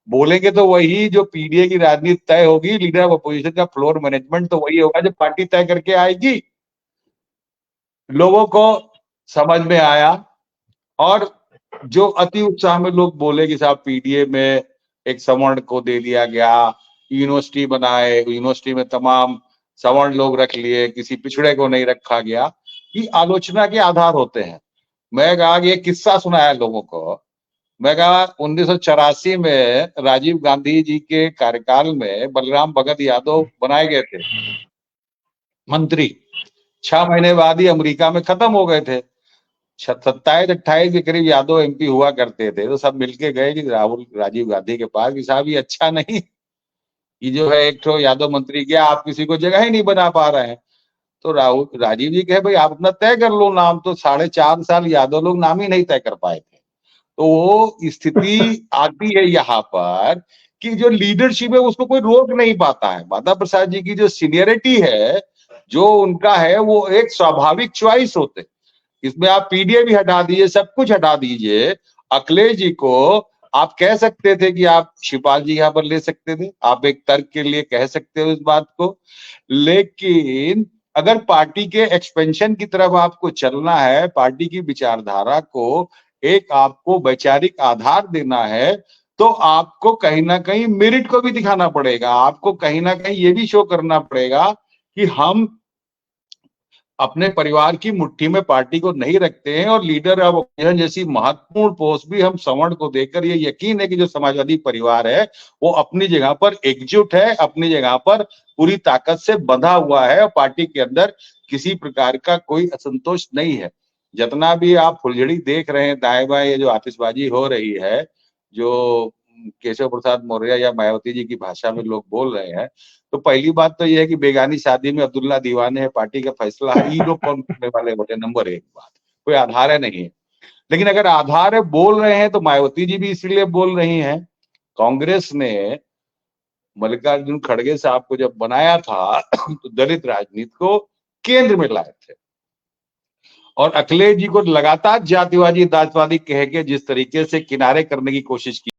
बोलेंगे तो वही जो पीडीए की राजनीति तय होगी। लीडर ऑफ अपोजिशन का फ्लोर मैनेजमेंट तो वही होगा जो पार्टी तय करके आएगी। लोगों को समझ में आया। और जो अति उत्साह में लोग बोले कि साहब पीडीए में एक सवर्ण को दे दिया गया, यूनिवर्सिटी बनाए, यूनिवर्सिटी में तमाम सवर्ण लोग रख लिए, किसी पिछड़े को नहीं रखा गया, ये आलोचना के आधार होते हैं। मैं कहा कि एक किस्सा सुनाया लोगों को। मैं कहा 1984 में राजीव गांधी जी के कार्यकाल में बलराम भगत यादव बनाए गए थे मंत्री। 6 महीने बाद ही अमेरिका में खत्म हो गए थे। 27-28 के करीब यादव एमपी हुआ करते थे। तो सब मिलके गए कि राजीव गांधी के पास कि साहब ये अच्छा नहीं, ये जो है एक तो यादव मंत्री गया, आप किसी को जगह ही नहीं बना पा रहे हैं। तो राजीव जी कहे भाई आप अपना तय कर लो नाम। तो 4.5 साल यादव लोग नाम ही नहीं तय कर पाए थे। तो वो स्थिति आती है यहाँ पर कि जो लीडरशिप है उसको कोई रोक नहीं पाता है। माता प्रसाद जी की जो सीनियरिटी है, जो उनका है, वो एक स्वाभाविक चॉइस होते। इसमें आप पीडीए भी हटा दीजिए, सब कुछ हटा दीजिए। अखिलेश जी को आप कह सकते थे कि आप शिवपाल जी यहाँ पर ले सकते थे, आप एक तर्क के लिए कह सकते हो इस बात को। लेकिन अगर पार्टी के एक्सपेंशन की तरफ आपको चलना है, पार्टी की विचारधारा को एक आपको वैचारिक आधार देना है, तो आपको कहीं ना कहीं मेरिट को भी दिखाना पड़ेगा। आपको कहीं ना कहीं ये भी शो करना पड़ेगा कि हम अपने परिवार की मुट्ठी में पार्टी को नहीं रखते हैं। और लीडर ऑफ अपोजिशन जैसी महत्वपूर्ण पोस्ट भी हम सवर्ण को देकर ये यकीन है कि जो समाजवादी परिवार है वो अपनी जगह पर एकजुट है, अपनी जगह पर पूरी ताकत से बंधा हुआ है और पार्टी के अंदर किसी प्रकार का कोई असंतोष नहीं है। जितना भी आप फुलझड़ी देख रहे हैं दाएं बाएं, ये जो आतिशबाजी हो रही है, जो केशव प्रसाद मौर्य या मायावती जी की भाषा में लोग बोल रहे हैं, तो पहली बात तो यह है कि बेगानी शादी में अब्दुल्ला दीवाने है, पार्टी का फैसला है, ये लोग कौन करने वाले होते? नंबर 1 बात, कोई आधार है नहीं है। लेकिन अगर आधार है, बोल रहे हैं, तो मायावती जी भी इसलिए बोल रही हैं। कांग्रेस ने मल्लिकार्जुन खड़गे साहब को जब बनाया था तो दलित राजनीति को केंद्र में लाए थे। और अखिलेश जी को लगातार जातिवादी दासवादी कह के जिस तरीके से किनारे करने की कोशिश की